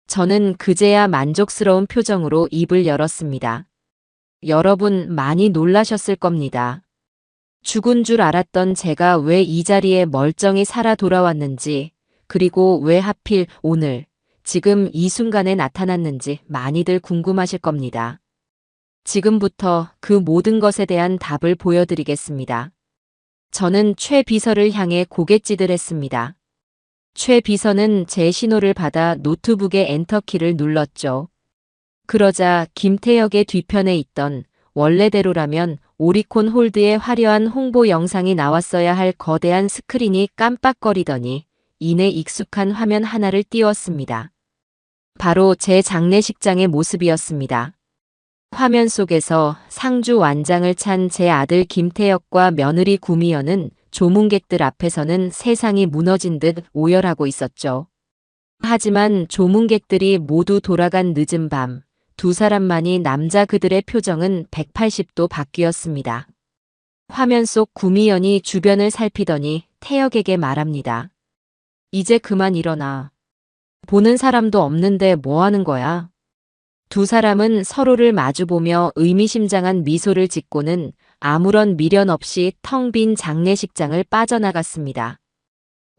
저는 그제야 만족스러운 표정으로 입을 열었습니다. 여러분 많이 놀라셨을 겁니다. 죽은 줄 알았던 제가 왜 이 자리에 멀쩡히 살아 돌아왔는지, 그리고 왜 하필 오늘, 지금 이 순간에 나타났는지 많이들 궁금하실 겁니다. 지금부터 그 모든 것에 대한 답을 보여드리겠습니다. 저는 최 비서를 향해 고갯짓을 최 비서는 제 신호를 받아 노트북의 엔터키를 눌렀죠. 그러자 김태혁의 뒤편에 있던 원래대로라면 오리콘 홀드의 화려한 홍보 영상이 나왔어야 할 거대한 스크린이 깜빡거리더니 이내 익숙한 화면 하나를 띄웠습니다. 바로 제 장례식장의 모습이었습니다. 화면 속에서 상주 완장을 찬 제 아들 김태혁과 며느리 구미연은 조문객들 앞에서는 세상이 무너진 듯 오열하고 있었죠. 하지만 조문객들이 모두 돌아간 늦은 밤, 두 사람만이 남자 그들의 표정은 180도 바뀌었습니다. 화면 속 구미연이 주변을 살피더니 태혁에게 말합니다. 이제 그만 일어나. 보는 사람도 없는데 뭐 하는 거야? 두 사람은 서로를 마주보며 의미심장한 미소를 짓고는 아무런 미련 없이 텅 빈 장례식장을 빠져나갔습니다.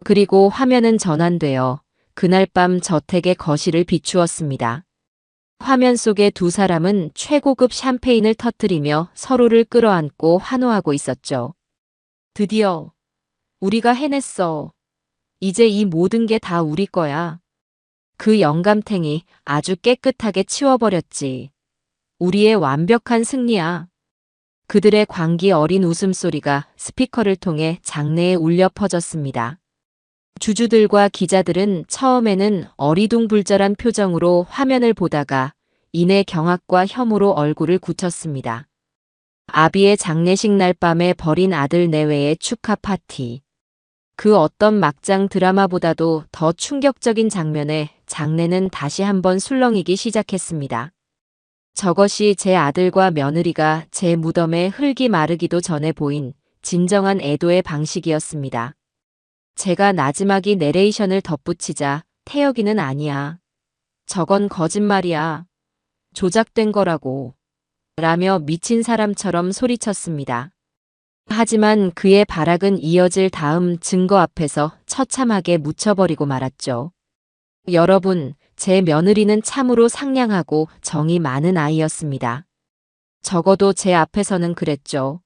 그리고 화면은 전환되어 그날 밤 저택의 거실을 비추었습니다. 화면 속의 두 사람은 최고급 샴페인을 터뜨리며 서로를 끌어안고 환호하고 있었죠. 드디어 우리가 해냈어. 이제 이 모든 게 다 우리 거야. 그 영감탱이 아주 깨끗하게 치워버렸지. 우리의 완벽한 승리야. 그들의 광기 어린 웃음소리가 스피커를 통해 장내에 울려 퍼졌습니다. 주주들과 기자들은 처음에는 어리둥불절한 표정으로 화면을 보다가 이내 경악과 혐오로 얼굴을 굳혔습니다. 아비의 장례식 날 밤에 벌인 아들 내외의 축하 파티. 그 어떤 막장 드라마보다도 더 충격적인 장면에 장내는 다시 한번 술렁이기 시작했습니다. 저것이 제 아들과 며느리가 제 무덤에 흙이 마르기도 전에 보인 진정한 애도의 방식이었습니다. 제가 나지막이 내레이션을 덧붙이자 태혁이는 아니야. 저건 거짓말이야. 조작된 거라고. 라며 미친 사람처럼 소리쳤습니다. 하지만 그의 발악은 이어질 다음 증거 앞에서 처참하게 묻혀버리고 말았죠. 여러분, 제 며느리는 참으로 상냥하고 정이 많은 아이였습니다. 적어도 제 앞에서는 그랬죠.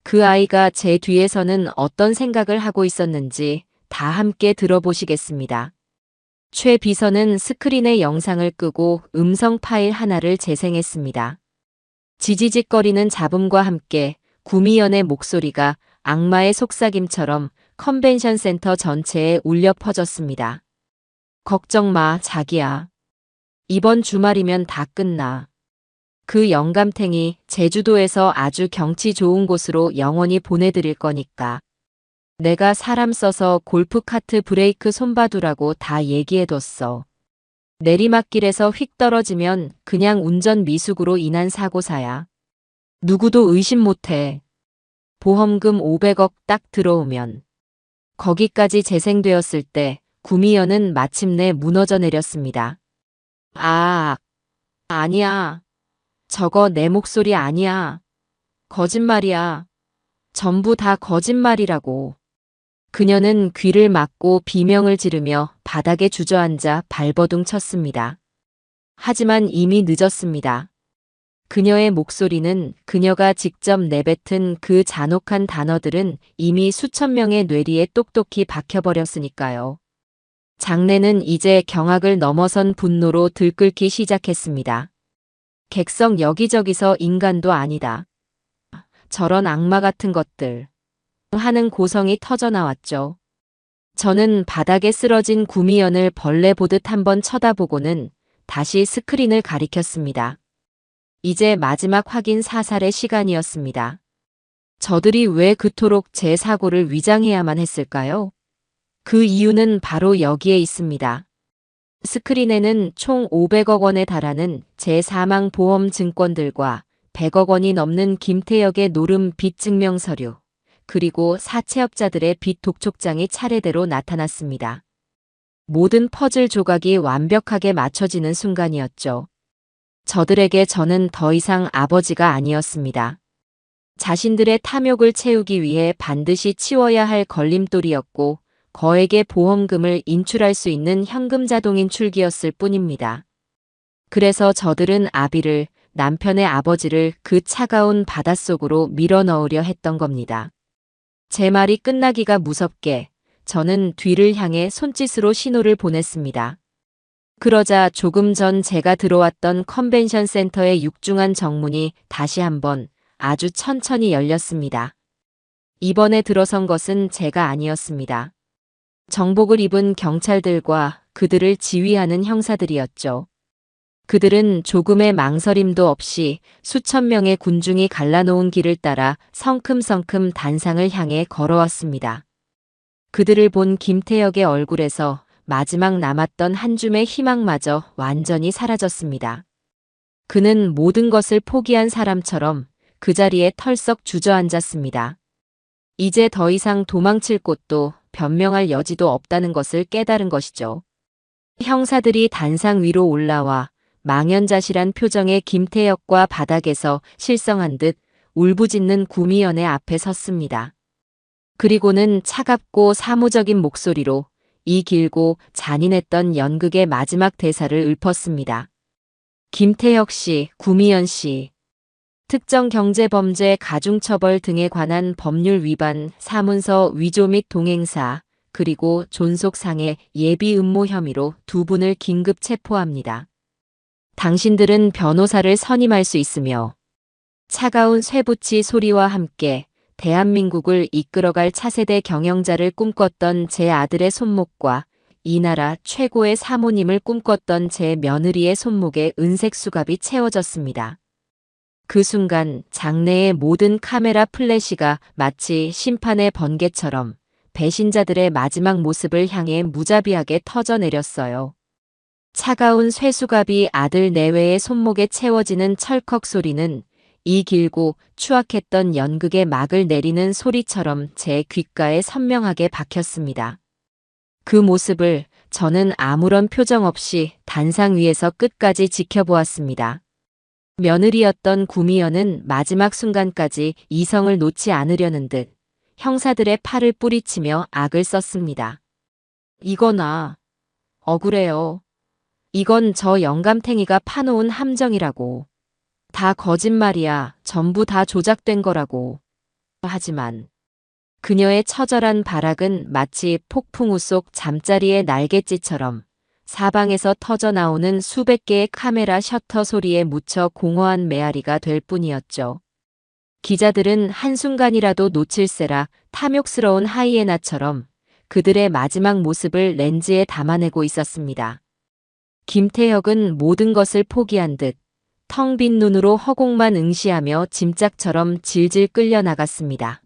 그 아이가 제 뒤에서는 어떤 생각을 하고 있었는지 다 함께 들어보시겠습니다. 최 비서는 스크린의 영상을 끄고 음성 파일 하나를 재생했습니다. 지지직거리는 잡음과 함께 구미연의 목소리가 악마의 속삭임처럼 컨벤션 센터 전체에 울려 퍼졌습니다. 걱정 마, 자기야. 이번 주말이면 다 끝나. 그 영감탱이 제주도에서 아주 경치 좋은 곳으로 영원히 보내드릴 거니까. 내가 사람 써서 골프카트 브레이크 손봐두라고 다 얘기해뒀어. 내리막길에서 휙 떨어지면 그냥 운전 미숙으로 인한 사고사야. 누구도 의심 못해. 보험금 500억 딱 들어오면. 거기까지 재생되었을 때 구미연은 마침내 무너져 내렸습니다. 아, 아니야. 저거 내 목소리 아니야. 거짓말이야. 전부 다 거짓말이라고. 그녀는 귀를 막고 비명을 지르며 바닥에 주저앉아 발버둥 쳤습니다. 하지만 이미 늦었습니다. 그녀의 목소리는 그녀가 직접 내뱉은 그 잔혹한 단어들은 이미 수천 명의 뇌리에 똑똑히 박혀버렸으니까요. 장내는 이제 경악을 넘어선 분노로 들끓기 시작했습니다. 객석 여기저기서 인간도 아니다. 저런 악마 같은 것들. 하는 고성이 터져나왔죠. 저는 바닥에 쓰러진 구미연을 벌레 보듯 한번 쳐다보고는 다시 스크린을 가리켰습니다. 이제 마지막 확인 사살의 시간이었습니다. 저들이 왜 그토록 제 사고를 위장해야만 했을까요? 그 이유는 바로 여기에 있습니다. 스크린에는 총 500억 원에 달하는 제 사망 보험 증권들과 100억 원이 넘는 김태혁의 노름 빚 증명 서류, 그리고 사채업자들의 빚 독촉장이 차례대로 나타났습니다. 모든 퍼즐 조각이 완벽하게 맞춰지는 순간이었죠. 저들에게 저는 더 이상 아버지가 아니었습니다. 자신들의 탐욕을 채우기 위해 반드시 치워야 할 걸림돌이었고 거액의 보험금을 인출할 수 있는 현금 자동인 출기였을 뿐입니다. 그래서 저들은 아비를, 남편의 아버지를 그 차가운 바닷속으로 밀어넣으려 했던 겁니다. 제 말이 끝나기가 무섭게 저는 뒤를 향해 손짓으로 신호를 보냈습니다. 그러자 조금 전 제가 들어왔던 컨벤션 센터의 육중한 정문이 다시 한번 아주 천천히 열렸습니다. 이번에 들어선 것은 제가 아니었습니다. 정복을 입은 경찰들과 그들을 지휘하는 형사들이었죠. 그들은 조금의 망설임도 없이 수천 명의 군중이 갈라놓은 길을 따라 성큼성큼 단상을 향해 걸어왔습니다. 그들을 본 김태혁의 얼굴에서 마지막 남았던 한 줌의 희망마저 완전히 사라졌습니다. 그는 모든 것을 포기한 사람처럼 그 자리에 털썩 주저앉았습니다. 이제 더 이상 도망칠 곳도 변명할 여지도 없다는 것을 깨달은 것이죠. 형사들이 단상 위로 올라와 망연자실한 표정의 김태혁과 바닥에서 실성한 듯 울부짖는 구미연의 앞에 섰습니다. 그리고는 차갑고 사무적인 목소리로 이 길고 잔인했던 연극의 마지막 대사를 읊었습니다. 김태혁 씨, 구미연 씨. 특정 경제범죄 가중처벌 등에 관한 법률 위반, 사문서 위조 및 동행사, 그리고 존속상해 예비 음모 혐의로 두 분을 긴급 체포합니다. 당신들은 변호사를 선임할 수 있으며 차가운 쇠붙이 소리와 함께 대한민국을 이끌어갈 차세대 경영자를 꿈꿨던 제 아들의 손목과 이 나라 최고의 사모님을 꿈꿨던 제 며느리의 손목에 은색 수갑이 채워졌습니다. 그 순간 장내의 모든 카메라 플래시가 마치 심판의 번개처럼 배신자들의 마지막 모습을 향해 무자비하게 터져내렸어요. 차가운 쇠수갑이 아들 내외의 손목에 채워지는 철컥 소리는 이 길고 추악했던 연극의 막을 내리는 소리처럼 제 귓가에 선명하게 박혔습니다. 그 모습을 저는 아무런 표정 없이 단상 위에서 끝까지 지켜보았습니다. 며느리였던 구미연은 마지막 순간까지 이성을 놓지 않으려는 듯 형사들의 팔을 뿌리치며 악을 썼습니다. 이거나 억울해요. 이건 저 영감탱이가 파놓은 함정이라고. 다 거짓말이야. 전부 다 조작된 거라고. 하지만 그녀의 처절한 발악은 마치 폭풍우 속 잠자리의 날갯짓처럼 사방에서 터져나오는 수백 개의 카메라 셔터 소리에 묻혀 공허한 메아리가 될 뿐이었죠. 기자들은 한순간이라도 놓칠세라 탐욕스러운 하이에나처럼 그들의 마지막 모습을 렌즈에 담아내고 있었습니다. 김태혁은 모든 것을 포기한 듯 텅 빈 눈으로 허공만 응시하며 짐짝처럼 질질 끌려나갔습니다.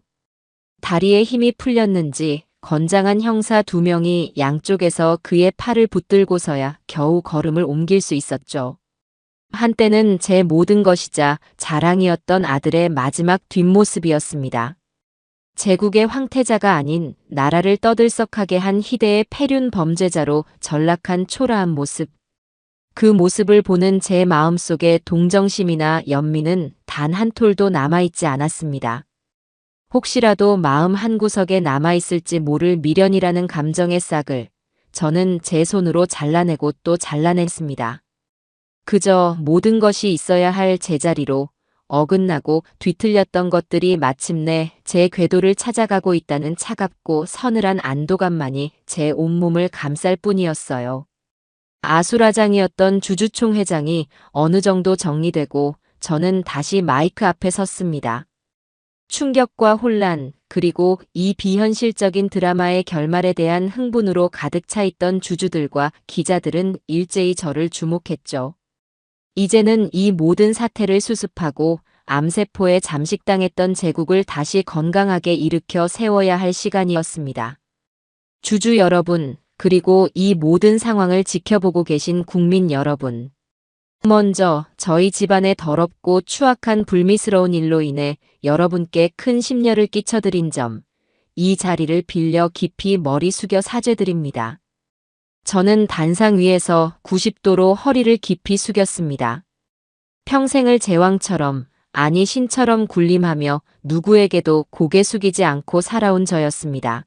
다리에 힘이 풀렸는지 건장한 형사 2명이 양쪽에서 그의 팔을 붙들고서야 겨우 걸음을 옮길 수 있었죠. 한때는 제 모든 것이자 자랑이었던 아들의 마지막 뒷모습이었습니다. 제국의 황태자가 아닌 나라를 떠들썩하게 한 희대의 패륜 범죄자로 전락한 초라한 모습. 그 모습을 보는 제 마음속에 동정심이나 연민은 단 한 톨도 남아있지 않았습니다. 혹시라도 마음 한구석에 남아있을지 모를 미련이라는 감정의 싹을 저는 제 손으로 잘라내고 또 잘라냈습니다. 그저 모든 것이 있어야 할 제자리로 어긋나고 뒤틀렸던 것들이 마침내 제 궤도를 찾아가고 있다는 차갑고 서늘한 안도감만이 제 온몸을 감쌀 뿐이었어요. 아수라장이었던 주주총 회장이 어느 정도 정리되고 저는 다시 마이크 앞에 섰습니다. 충격과 혼란, 그리고 이 비현실적인 드라마의 결말에 대한 흥분으로 가득 차 있던 주주들과 기자들은 일제히 저를 주목했죠. 이제는 이 모든 사태를 수습하고 암세포에 잠식당했던 제국을 다시 건강하게 일으켜 세워야 할 시간이었습니다. 주주 여러분, 그리고 이 모든 상황을 지켜보고 계신 국민 여러분. 먼저 저희 집안의 더럽고 추악한 불미스러운 일로 인해 여러분께 큰 심려를 끼쳐드린 점, 이 자리를 빌려 깊이 머리 숙여 사죄드립니다. 저는 단상 위에서 90도로 허리를 깊이 숙였습니다. 평생을 제왕처럼, 아니 신처럼 군림하며 누구에게도 고개 숙이지 않고 살아온 저였습니다.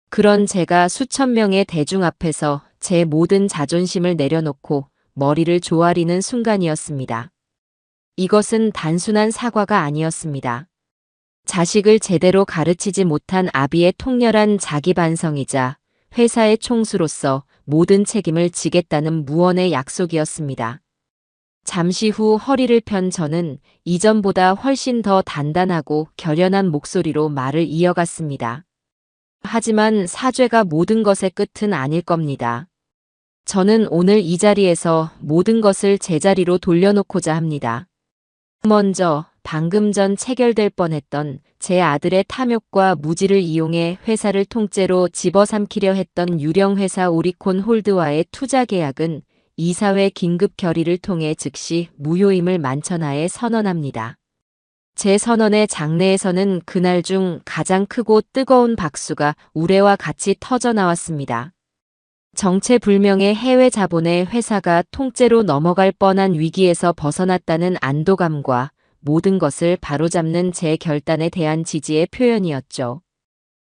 그런 제가 수천 명의 대중 앞에서 제 모든 자존심을 내려놓고 머리를 조아리는 순간이었습니다. 이것은 단순한 사과가 아니었습니다. 자식을 제대로 가르치지 못한 아비의 통렬한 자기 반성이자 회사의 총수로서 모든 책임을 지겠다는 무언의 약속이었습니다. 잠시 후 허리를 편 저는 이전보다 훨씬 더 단단하고 결연한 목소리로 말을 이어갔습니다. 하지만 사죄가 모든 것의 끝은 아닐 겁니다. 저는 오늘 이 자리에서 모든 것을 제자리로 돌려놓고자 합니다. 먼저 방금 전 체결될 뻔했던 제 아들의 탐욕과 무지를 이용해 회사를 통째로 집어삼키려 했던 유령회사 오리콘 홀드와의 투자 계약은 이사회 긴급 결의를 통해 즉시 무효임을 만천하에 선언합니다. 제 선언의 장내에서는 그날 중 가장 크고 뜨거운 박수가 우레와 같이 터져나왔습니다. 정체불명의 해외 자본의 회사가 통째로 넘어갈 뻔한 위기에서 벗어났다는 안도감과 모든 것을 바로잡는 제 결단에 대한 지지의 표현이었죠.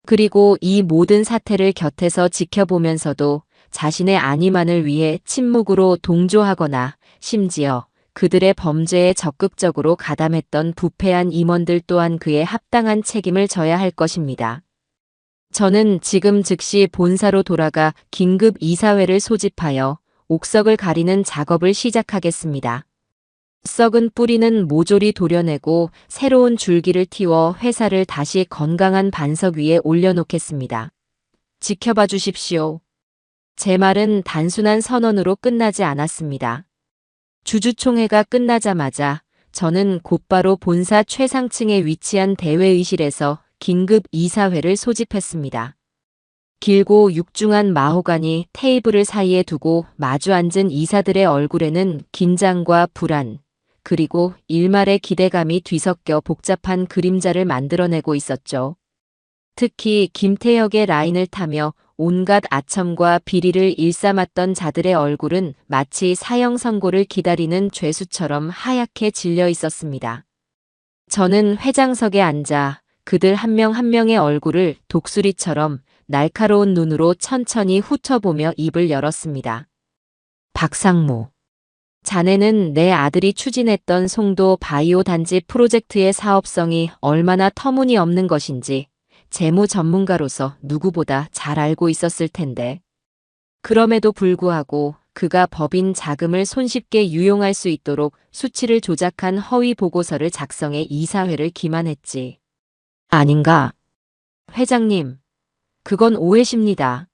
그리고 이 모든 사태를 곁에서 지켜보면서도 자신의 안위만을 위해 침묵으로 동조하거나 심지어 그들의 범죄에 적극적으로 가담했던 부패한 임원들 또한 그에 합당한 책임을 져야 할 것입니다. 저는 지금 즉시 본사로 돌아가 긴급 이사회를 소집하여 옥석을 가리는 작업을 시작하겠습니다. 썩은 뿌리는 모조리 도려내고 새로운 줄기를 틔워 회사를 다시 건강한 반석 위에 올려놓겠습니다. 지켜봐 주십시오. 제 말은 단순한 선언으로 끝나지 않았습니다. 주주총회가 끝나자마자 저는 곧바로 본사 최상층에 위치한 대회의실에서 긴급 이사회를 소집했습니다. 길고 육중한 마호가니 테이블을 사이에 두고 마주 앉은 이사들의 얼굴에는 긴장과 불안, 그리고 일말의 기대감이 뒤섞여 복잡한 그림자를 만들어내고 있었죠. 특히 김태혁의 라인을 타며 온갖 아첨과 비리를 일삼았던 자들의 얼굴은 마치 사형 선고를 기다리는 죄수처럼 하얗게 질려 있었습니다. 저는 회장석에 앉아 그들 한 명 한 명의 얼굴을 독수리처럼 날카로운 눈으로 천천히 훑어보며 입을 열었습니다. 박상무. 자네는 내 아들이 추진했던 송도 바이오 단지 프로젝트의 사업성이 얼마나 터무니없는 것인지 재무 전문가로서 누구보다 잘 알고 있었을 텐데. 그럼에도 불구하고 그가 법인 자금을 손쉽게 유용할 수 있도록 수치를 조작한 허위 보고서를 작성해 이사회를 기만했지. 아닌가? 회장님, 그건 오해십니다.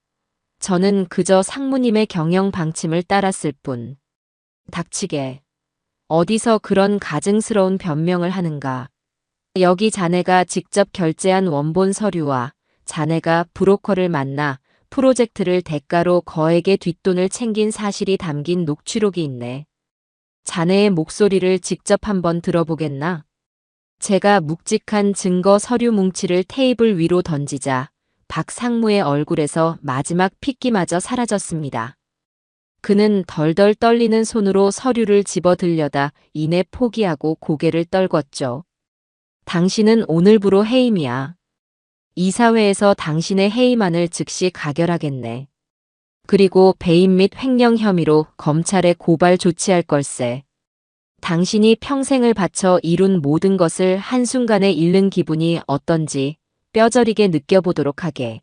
저는 그저 상무님의 경영 방침을 따랐을 뿐. 닥치게. 어디서 그런 가증스러운 변명을 하는가. 여기 자네가 직접 결제한 원본 서류와 자네가 브로커를 만나 프로젝트를 대가로 거액의 뒷돈을 챙긴 사실이 담긴 녹취록이 있네. 자네의 목소리를 직접 한번 들어보겠나? 제가 묵직한 증거 서류 뭉치를 테이블 위로 던지자 박 상무의 얼굴에서 마지막 핏기마저 사라졌습니다. 그는 덜덜 떨리는 손으로 서류를 집어들려다 이내 포기하고 고개를 떨궜죠. 당신은 오늘부로 해임이야. 이사회에서 당신의 해임안을 즉시 가결하겠네. 그리고 배임 및 횡령 혐의로 검찰에 고발 조치할 걸세. 당신이 평생을 바쳐 이룬 모든 것을 한순간에 잃는 기분이 어떤지 뼈저리게 느껴보도록 하게.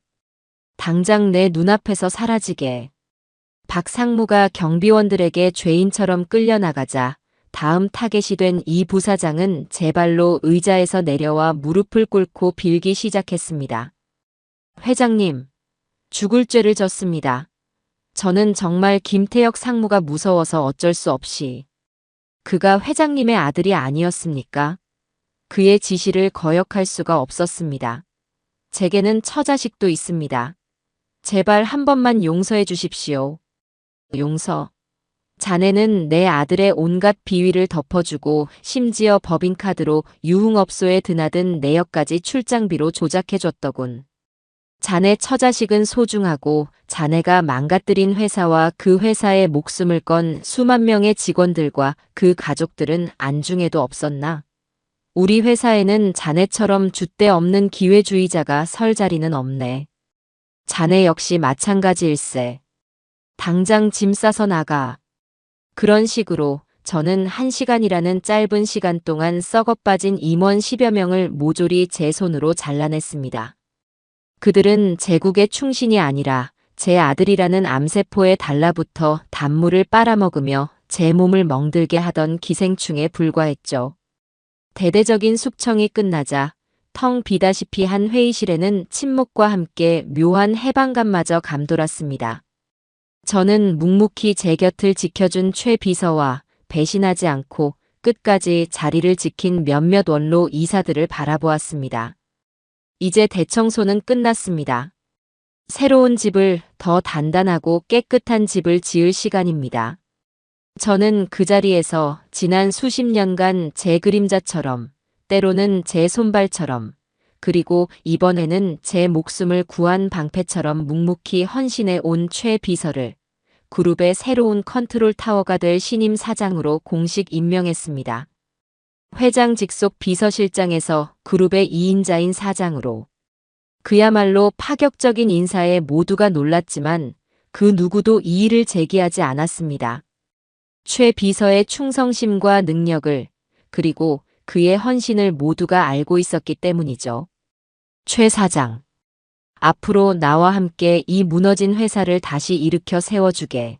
당장 내 눈앞에서 사라지게. 박 상무가 경비원들에게 죄인처럼 끌려나가자 다음 타겟이 된 이 부사장은 제 발로 의자에서 내려와 무릎을 꿇고 빌기 시작했습니다. 회장님, 죽을 죄를 졌습니다. 저는 정말 김태혁 상무가 무서워서 어쩔 수 없이. 그가 회장님의 아들이 아니었습니까? 그의 지시를 거역할 수가 없었습니다. 제게는 처자식도 있습니다. 제발 한 번만 용서해 주십시오. 용서. 자네는 내 아들의 온갖 비위를 덮어주고 심지어 법인카드로 유흥업소에 드나든 내역까지 출장비로 조작해줬더군. 자네 처자식은 소중하고 자네가 망가뜨린 회사와 그 회사의 목숨을 건 수만 명의 직원들과 그 가족들은 안중에도 없었나? 우리 회사에는 자네처럼 줏대 없는 기회주의자가 설 자리는 없네. 자네 역시 마찬가지일세. 당장 짐 싸서 나가. 그런 식으로 저는 1시간이라는 짧은 시간 동안 썩어빠진 임원 10여 명을 모조리 제 손으로 잘라냈습니다. 그들은 제국의 충신이 아니라 제 아들이라는 암세포에 달라붙어 단물을 빨아먹으며 제 몸을 멍들게 하던 기생충에 불과했죠. 대대적인 숙청이 끝나자 텅 비다시피 한 회의실에는 침묵과 함께 묘한 해방감마저 감돌았습니다. 저는 묵묵히 제 곁을 지켜준 최 비서와 배신하지 않고 끝까지 자리를 지킨 몇몇 원로 이사들을 바라보았습니다. 이제 대청소는 끝났습니다. 새로운 집을, 더 단단하고 깨끗한 집을 지을 시간입니다. 저는 그 자리에서 지난 수십 년간 제 그림자처럼, 때로는 제 손발처럼, 그리고 이번에는 제 목숨을 구한 방패처럼 묵묵히 헌신해 온 최 비서를 그룹의 새로운 컨트롤 타워가 될 신임 사장으로 공식 임명했습니다. 회장 직속 비서실장에서 그룹의 2인자인 사장으로. 그야말로 파격적인 인사에 모두가 놀랐지만 그 누구도 이의를 제기하지 않았습니다. 최 비서의 충성심과 능력을, 그리고 그의 헌신을 모두가 알고 있었기 때문이죠. 최 사장, 앞으로 나와 함께 이 무너진 회사를 다시 일으켜 세워주게.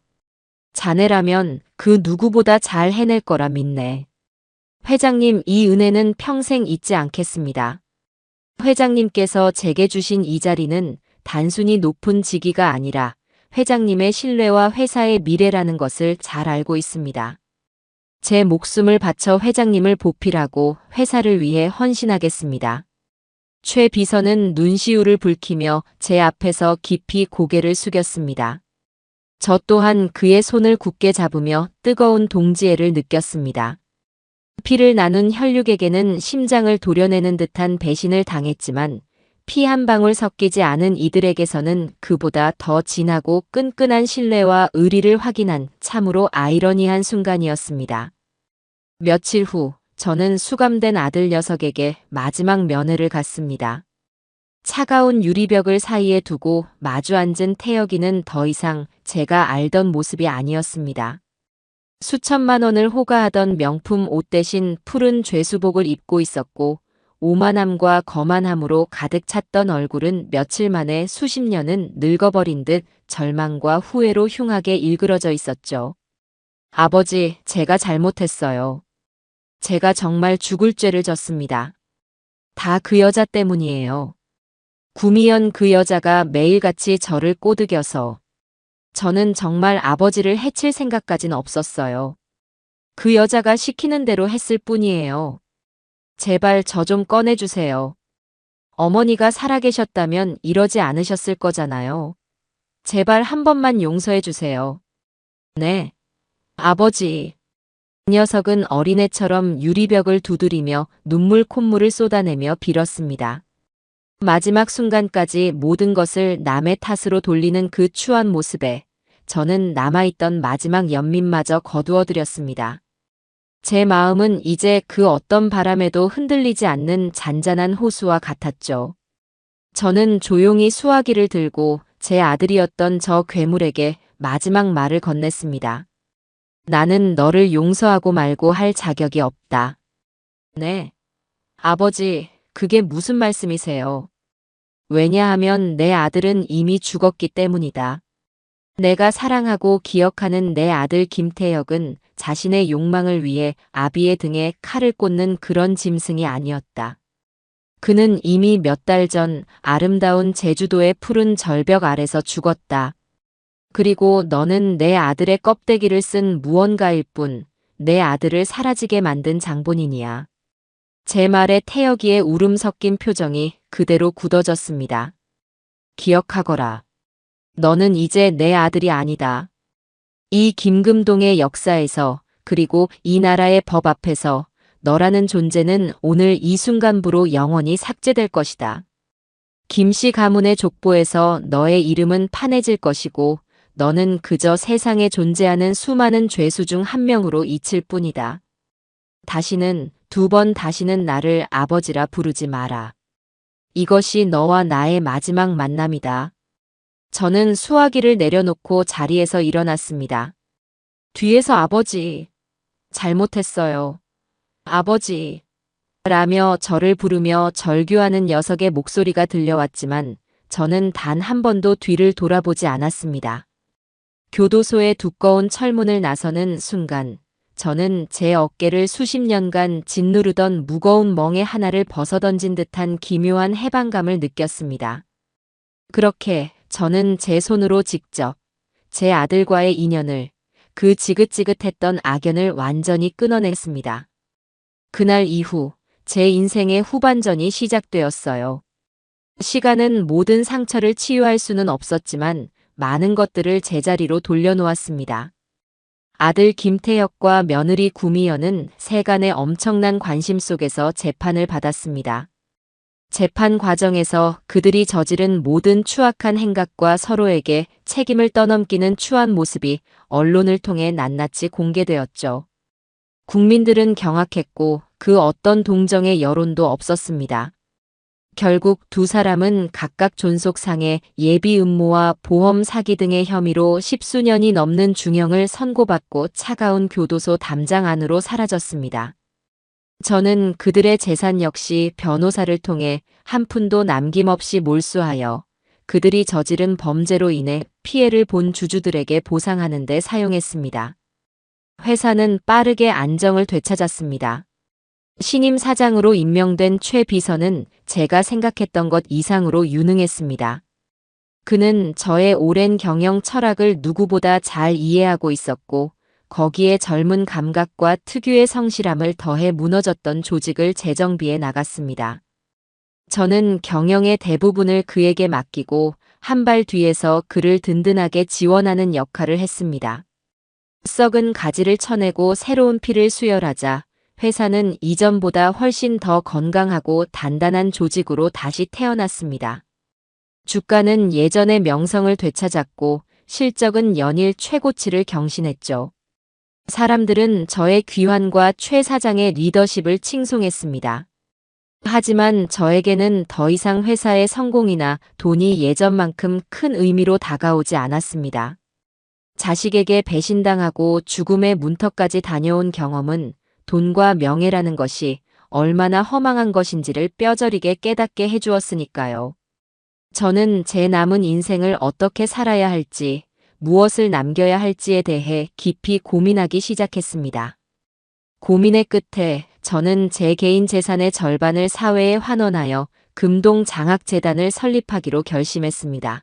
자네라면 그 누구보다 잘 해낼 거라 믿네. 회장님, 이 은혜는 평생 잊지 않겠습니다. 회장님께서 제게 주신 이 자리는 단순히 높은 직위가 아니라 회장님의 신뢰와 회사의 미래라는 것을 잘 알고 있습니다. 제 목숨을 바쳐 회장님을 보필하고 회사를 위해 헌신하겠습니다. 최 비서는 눈시울을 붉히며 제 앞에서 깊이 고개를 숙였습니다. 저 또한 그의 손을 굳게 잡으며 뜨거운 동지애를 느꼈습니다. 피를 나눈 혈육에게는 심장을 도려내는 듯한 배신을 당했지만 피 한 방울 섞이지 않은 이들에게서는 그보다 더 진하고 끈끈한 신뢰와 의리를 확인한 참으로 아이러니한 순간이었습니다. 며칠 후 저는 수감된 아들 녀석에게 마지막 면회를 갔습니다. 차가운 유리벽을 사이에 두고 마주 앉은 태혁이는 더 이상 제가 알던 모습이 아니었습니다. 수천만 원을 호가하던 명품 옷 대신 푸른 죄수복을 입고 있었고 오만함과 거만함으로 가득 찼던 얼굴은 며칠 만에 수십 년은 늙어버린 듯 절망과 후회로 흉하게 일그러져 있었죠. 아버지, 제가 잘못했어요. 제가 정말 죽을 죄를 졌습니다. 다 그 여자 때문이에요. 구미연 그 여자가 매일같이 저를 꼬드겨서. 저는 정말 아버지를 해칠 생각까진 없었어요. 그 여자가 시키는 대로 했을 뿐이에요. 제발 저 좀 꺼내주세요. 어머니가 살아계셨다면 이러지 않으셨을 거잖아요. 제발 한 번만 용서해 주세요. 네. 아버지. 이 녀석은 어린애처럼 유리벽을 두드리며 눈물 콧물을 쏟아내며 빌었습니다. 마지막 순간까지 모든 것을 남의 탓으로 돌리는 그 추한 모습에 저는 남아있던 마지막 연민마저 거두어드렸습니다. 제 마음은 이제 그 어떤 바람에도 흔들리지 않는 잔잔한 호수와 같았죠. 저는 조용히 수화기를 들고 제 아들이었던 저 괴물에게 마지막 말을 건넸습니다. 나는 너를 용서하고 말고 할 자격이 없다. 네. 아버지, 그게 무슨 말씀이세요? 왜냐하면 내 아들은 이미 죽었기 때문이다. 내가 사랑하고 기억하는 내 아들 김태혁은 자신의 욕망을 위해 아비의 등에 칼을 꽂는 그런 짐승이 아니었다. 그는 이미 몇 달 전 아름다운 제주도의 푸른 절벽 아래서 죽었다. 그리고 너는 내 아들의 껍데기를 쓴 무언가일 뿐 내 아들을 사라지게 만든 장본인이야. 제 말에 태혁이의 울음 섞인 표정이 그대로 굳어졌습니다. 기억하거라. 너는 이제 내 아들이 아니다. 이 김금동의 역사에서 그리고 이 나라의 법 앞에서 너라는 존재는 오늘 이 순간부로 영원히 삭제될 것이다. 김씨 가문의 족보에서 너의 이름은 판해질 것이고 너는 그저 세상에 존재하는 수많은 죄수 중 한 명으로 잊힐 뿐이다. 다시는 두 번 다시는 나를 아버지라 부르지 마라. 이것이 너와 나의 마지막 만남이다. 저는 수화기를 내려놓고 자리에서 일어났습니다. 뒤에서 아버지, 잘못했어요. 아버지, 라며 저를 부르며 절규하는 녀석의 목소리가 들려왔지만 저는 단 한 번도 뒤를 돌아보지 않았습니다. 교도소의 두꺼운 철문을 나서는 순간 저는 제 어깨를 수십 년간 짓누르던 무거운 멍에 하나를 벗어던진 듯한 기묘한 해방감을 느꼈습니다. 그렇게 저는 제 손으로 직접 제 아들과의 인연을, 그 지긋지긋했던 악연을 완전히 끊어냈습니다. 그날 이후 제 인생의 후반전이 시작되었어요. 시간은 모든 상처를 치유할 수는 없었지만 많은 것들을 제자리로 돌려놓았습니다. 아들 김태혁과 며느리 구미연은 세간의 엄청난 관심 속에서 재판을 받았습니다. 재판 과정에서 그들이 저지른 모든 추악한 행각과 서로에게 책임을 떠넘기는 추한 모습이 언론을 통해 낱낱이 공개되었죠. 국민들은 경악했고 그 어떤 동정의 여론도 없었습니다. 결국 두 사람은 각각 존속상해 예비 음모와 보험 사기 등의 혐의로 10수년이 넘는 중형을 선고받고 차가운 교도소 담장 안으로 사라졌습니다. 저는 그들의 재산 역시 변호사를 통해 한 푼도 남김없이 몰수하여 그들이 저지른 범죄로 인해 피해를 본 주주들에게 보상하는 데 사용했습니다. 회사는 빠르게 안정을 되찾았습니다. 신임 사장으로 임명된 최 비서는 제가 생각했던 것 이상으로 유능했습니다. 그는 저의 오랜 경영 철학을 누구보다 잘 이해하고 있었고 거기에 젊은 감각과 특유의 성실함을 더해 무너졌던 조직을 재정비해 나갔습니다. 저는 경영의 대부분을 그에게 맡기고 한 발 뒤에서 그를 든든하게 지원하는 역할을 했습니다. 썩은 가지를 쳐내고 새로운 피를 수혈하자 회사는 이전보다 훨씬 더 건강하고 단단한 조직으로 다시 태어났습니다. 주가는 예전의 명성을 되찾았고 실적은 연일 최고치를 경신했죠. 사람들은 저의 귀환과 최 사장의 리더십을 칭송했습니다. 하지만 저에게는 더 이상 회사의 성공이나 돈이 예전만큼 큰 의미로 다가오지 않았습니다. 자식에게 배신당하고 죽음의 문턱까지 다녀온 경험은 돈과 명예라는 것이 얼마나 허망한 것인지를 뼈저리게 깨닫게 해주었으니까요. 저는 제 남은 인생을 어떻게 살아야 할지, 무엇을 남겨야 할지에 대해 깊이 고민하기 시작했습니다. 고민의 끝에 저는 제 개인 재산의 절반을 사회에 환원하여 금동장학재단을 설립하기로 결심했습니다.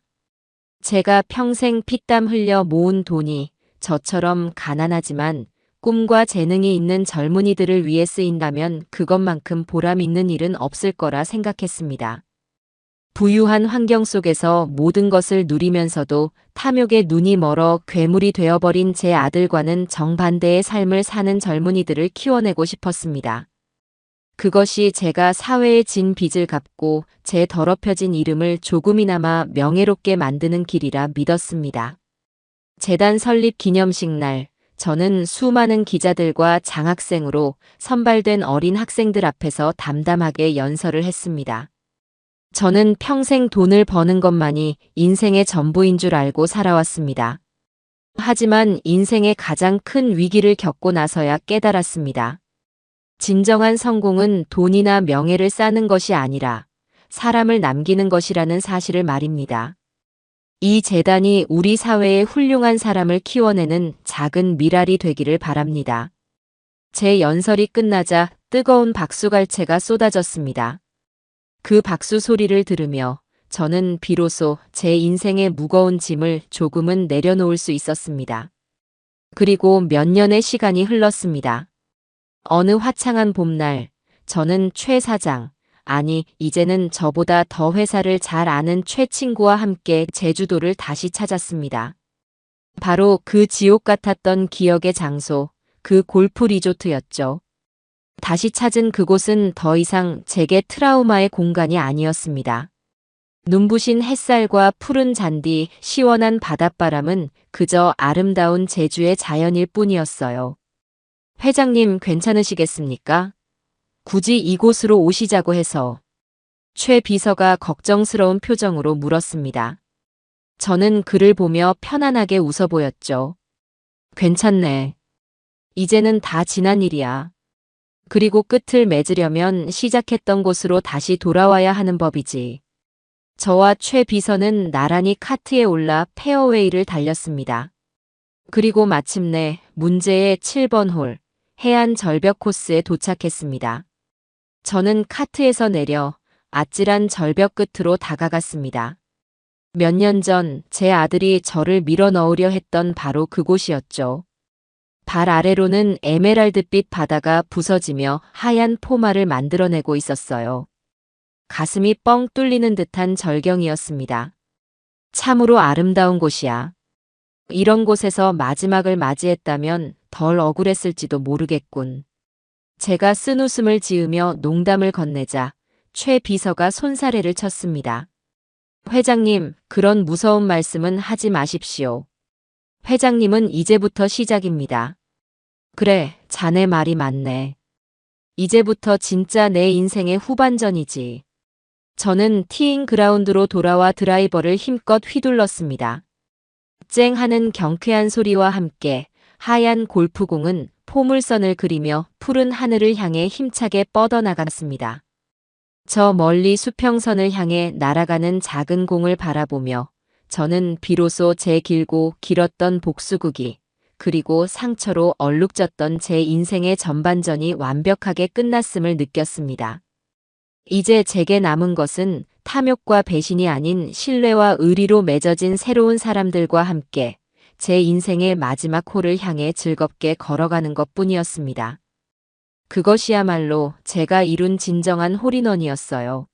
제가 평생 피땀 흘려 모은 돈이 저처럼 가난하지만 꿈과 재능이 있는 젊은이들을 위해 쓰인다면 그것만큼 보람 있는 일은 없을 거라 생각했습니다. 부유한 환경 속에서 모든 것을 누리면서도 탐욕에 눈이 멀어 괴물이 되어버린 제 아들과는 정반대의 삶을 사는 젊은이들을 키워내고 싶었습니다. 그것이 제가 사회에 진 빚을 갚고 제 더럽혀진 이름을 조금이나마 명예롭게 만드는 길이라 믿었습니다. 재단 설립 기념식 날, 저는 수많은 기자들과 장학생으로 선발된 어린 학생들 앞에서 담담하게 연설을 했습니다. 저는 평생 돈을 버는 것만이 인생의 전부인 줄 알고 살아왔습니다. 하지만 인생의 가장 큰 위기를 겪고 나서야 깨달았습니다. 진정한 성공은 돈이나 명예를 쌓는 것이 아니라 사람을 남기는 것이라는 사실을 말입니다. 이 재단이 우리 사회의 훌륭한 사람을 키워내는 작은 미랄이 되기를 바랍니다. 제 연설이 끝나자 뜨거운 박수갈채가 쏟아졌습니다. 그 박수 소리를 들으며 저는 비로소 제 인생의 무거운 짐을 조금은 내려놓을 수 있었습니다. 그리고 몇 년의 시간이 흘렀습니다. 어느 화창한 봄날, 저는 최 사장, 아니 이제는 저보다 더 회사를 잘 아는 최 친구와 함께 제주도를 다시 찾았습니다. 바로 그 지옥 같았던 기억의 장소, 그 골프 리조트였죠. 다시 찾은 그곳은 더 이상 제게 트라우마의 공간이 아니었습니다. 눈부신 햇살과 푸른 잔디, 시원한 바닷바람은 그저 아름다운 제주의 자연일 뿐이었어요. 회장님 괜찮으시겠습니까? 굳이 이곳으로 오시자고 해서. 최 비서가 걱정스러운 표정으로 물었습니다. 저는 그를 보며 편안하게 웃어 보였죠. 괜찮네. 이제는 다 지난 일이야. 그리고 끝을 맺으려면 시작했던 곳으로 다시 돌아와야 하는 법이지. 저와 최 비서는 나란히 카트에 올라 페어웨이를 달렸습니다. 그리고 마침내 문제의 7번 홀, 해안 절벽 코스에 도착했습니다. 저는 카트에서 내려 아찔한 절벽 끝으로 다가갔습니다. 몇 년 전 제 아들이 저를 밀어 넣으려 했던 바로 그곳이었죠. 발 아래로는 에메랄드빛 바다가 부서지며 하얀 포마를 만들어내고 있었어요. 가슴이 뻥 뚫리는 듯한 절경이었습니다. 참으로 아름다운 곳이야. 이런 곳에서 마지막을 맞이했다면 덜 억울했을지도 모르겠군. 제가 쓴웃음을 지으며 농담을 건네자 최 비서가 손사래를 쳤습니다. 회장님, 그런 무서운 말씀은 하지 마십시오. 회장님은 이제부터 시작입니다. 그래, 자네 말이 맞네. 이제부터 진짜 내 인생의 후반전이지. 저는 티잉 그라운드로 돌아와 드라이버를 힘껏 휘둘렀습니다. 쨍 하는 경쾌한 소리와 함께 하얀 골프공은 포물선을 그리며 푸른 하늘을 향해 힘차게 뻗어나갔습니다. 저 멀리 수평선을 향해 날아가는 작은 공을 바라보며 저는 비로소 제 길고 길었던 복수극이 그리고 상처로 얼룩졌던 제 인생의 전반전이 완벽하게 끝났음을 느꼈습니다. 이제 제게 남은 것은 탐욕과 배신이 아닌 신뢰와 의리로 맺어진 새로운 사람들과 함께 제 인생의 마지막 홀을 향해 즐겁게 걸어가는 것뿐이었습니다. 그것이야말로 제가 이룬 진정한 홀인원이었어요.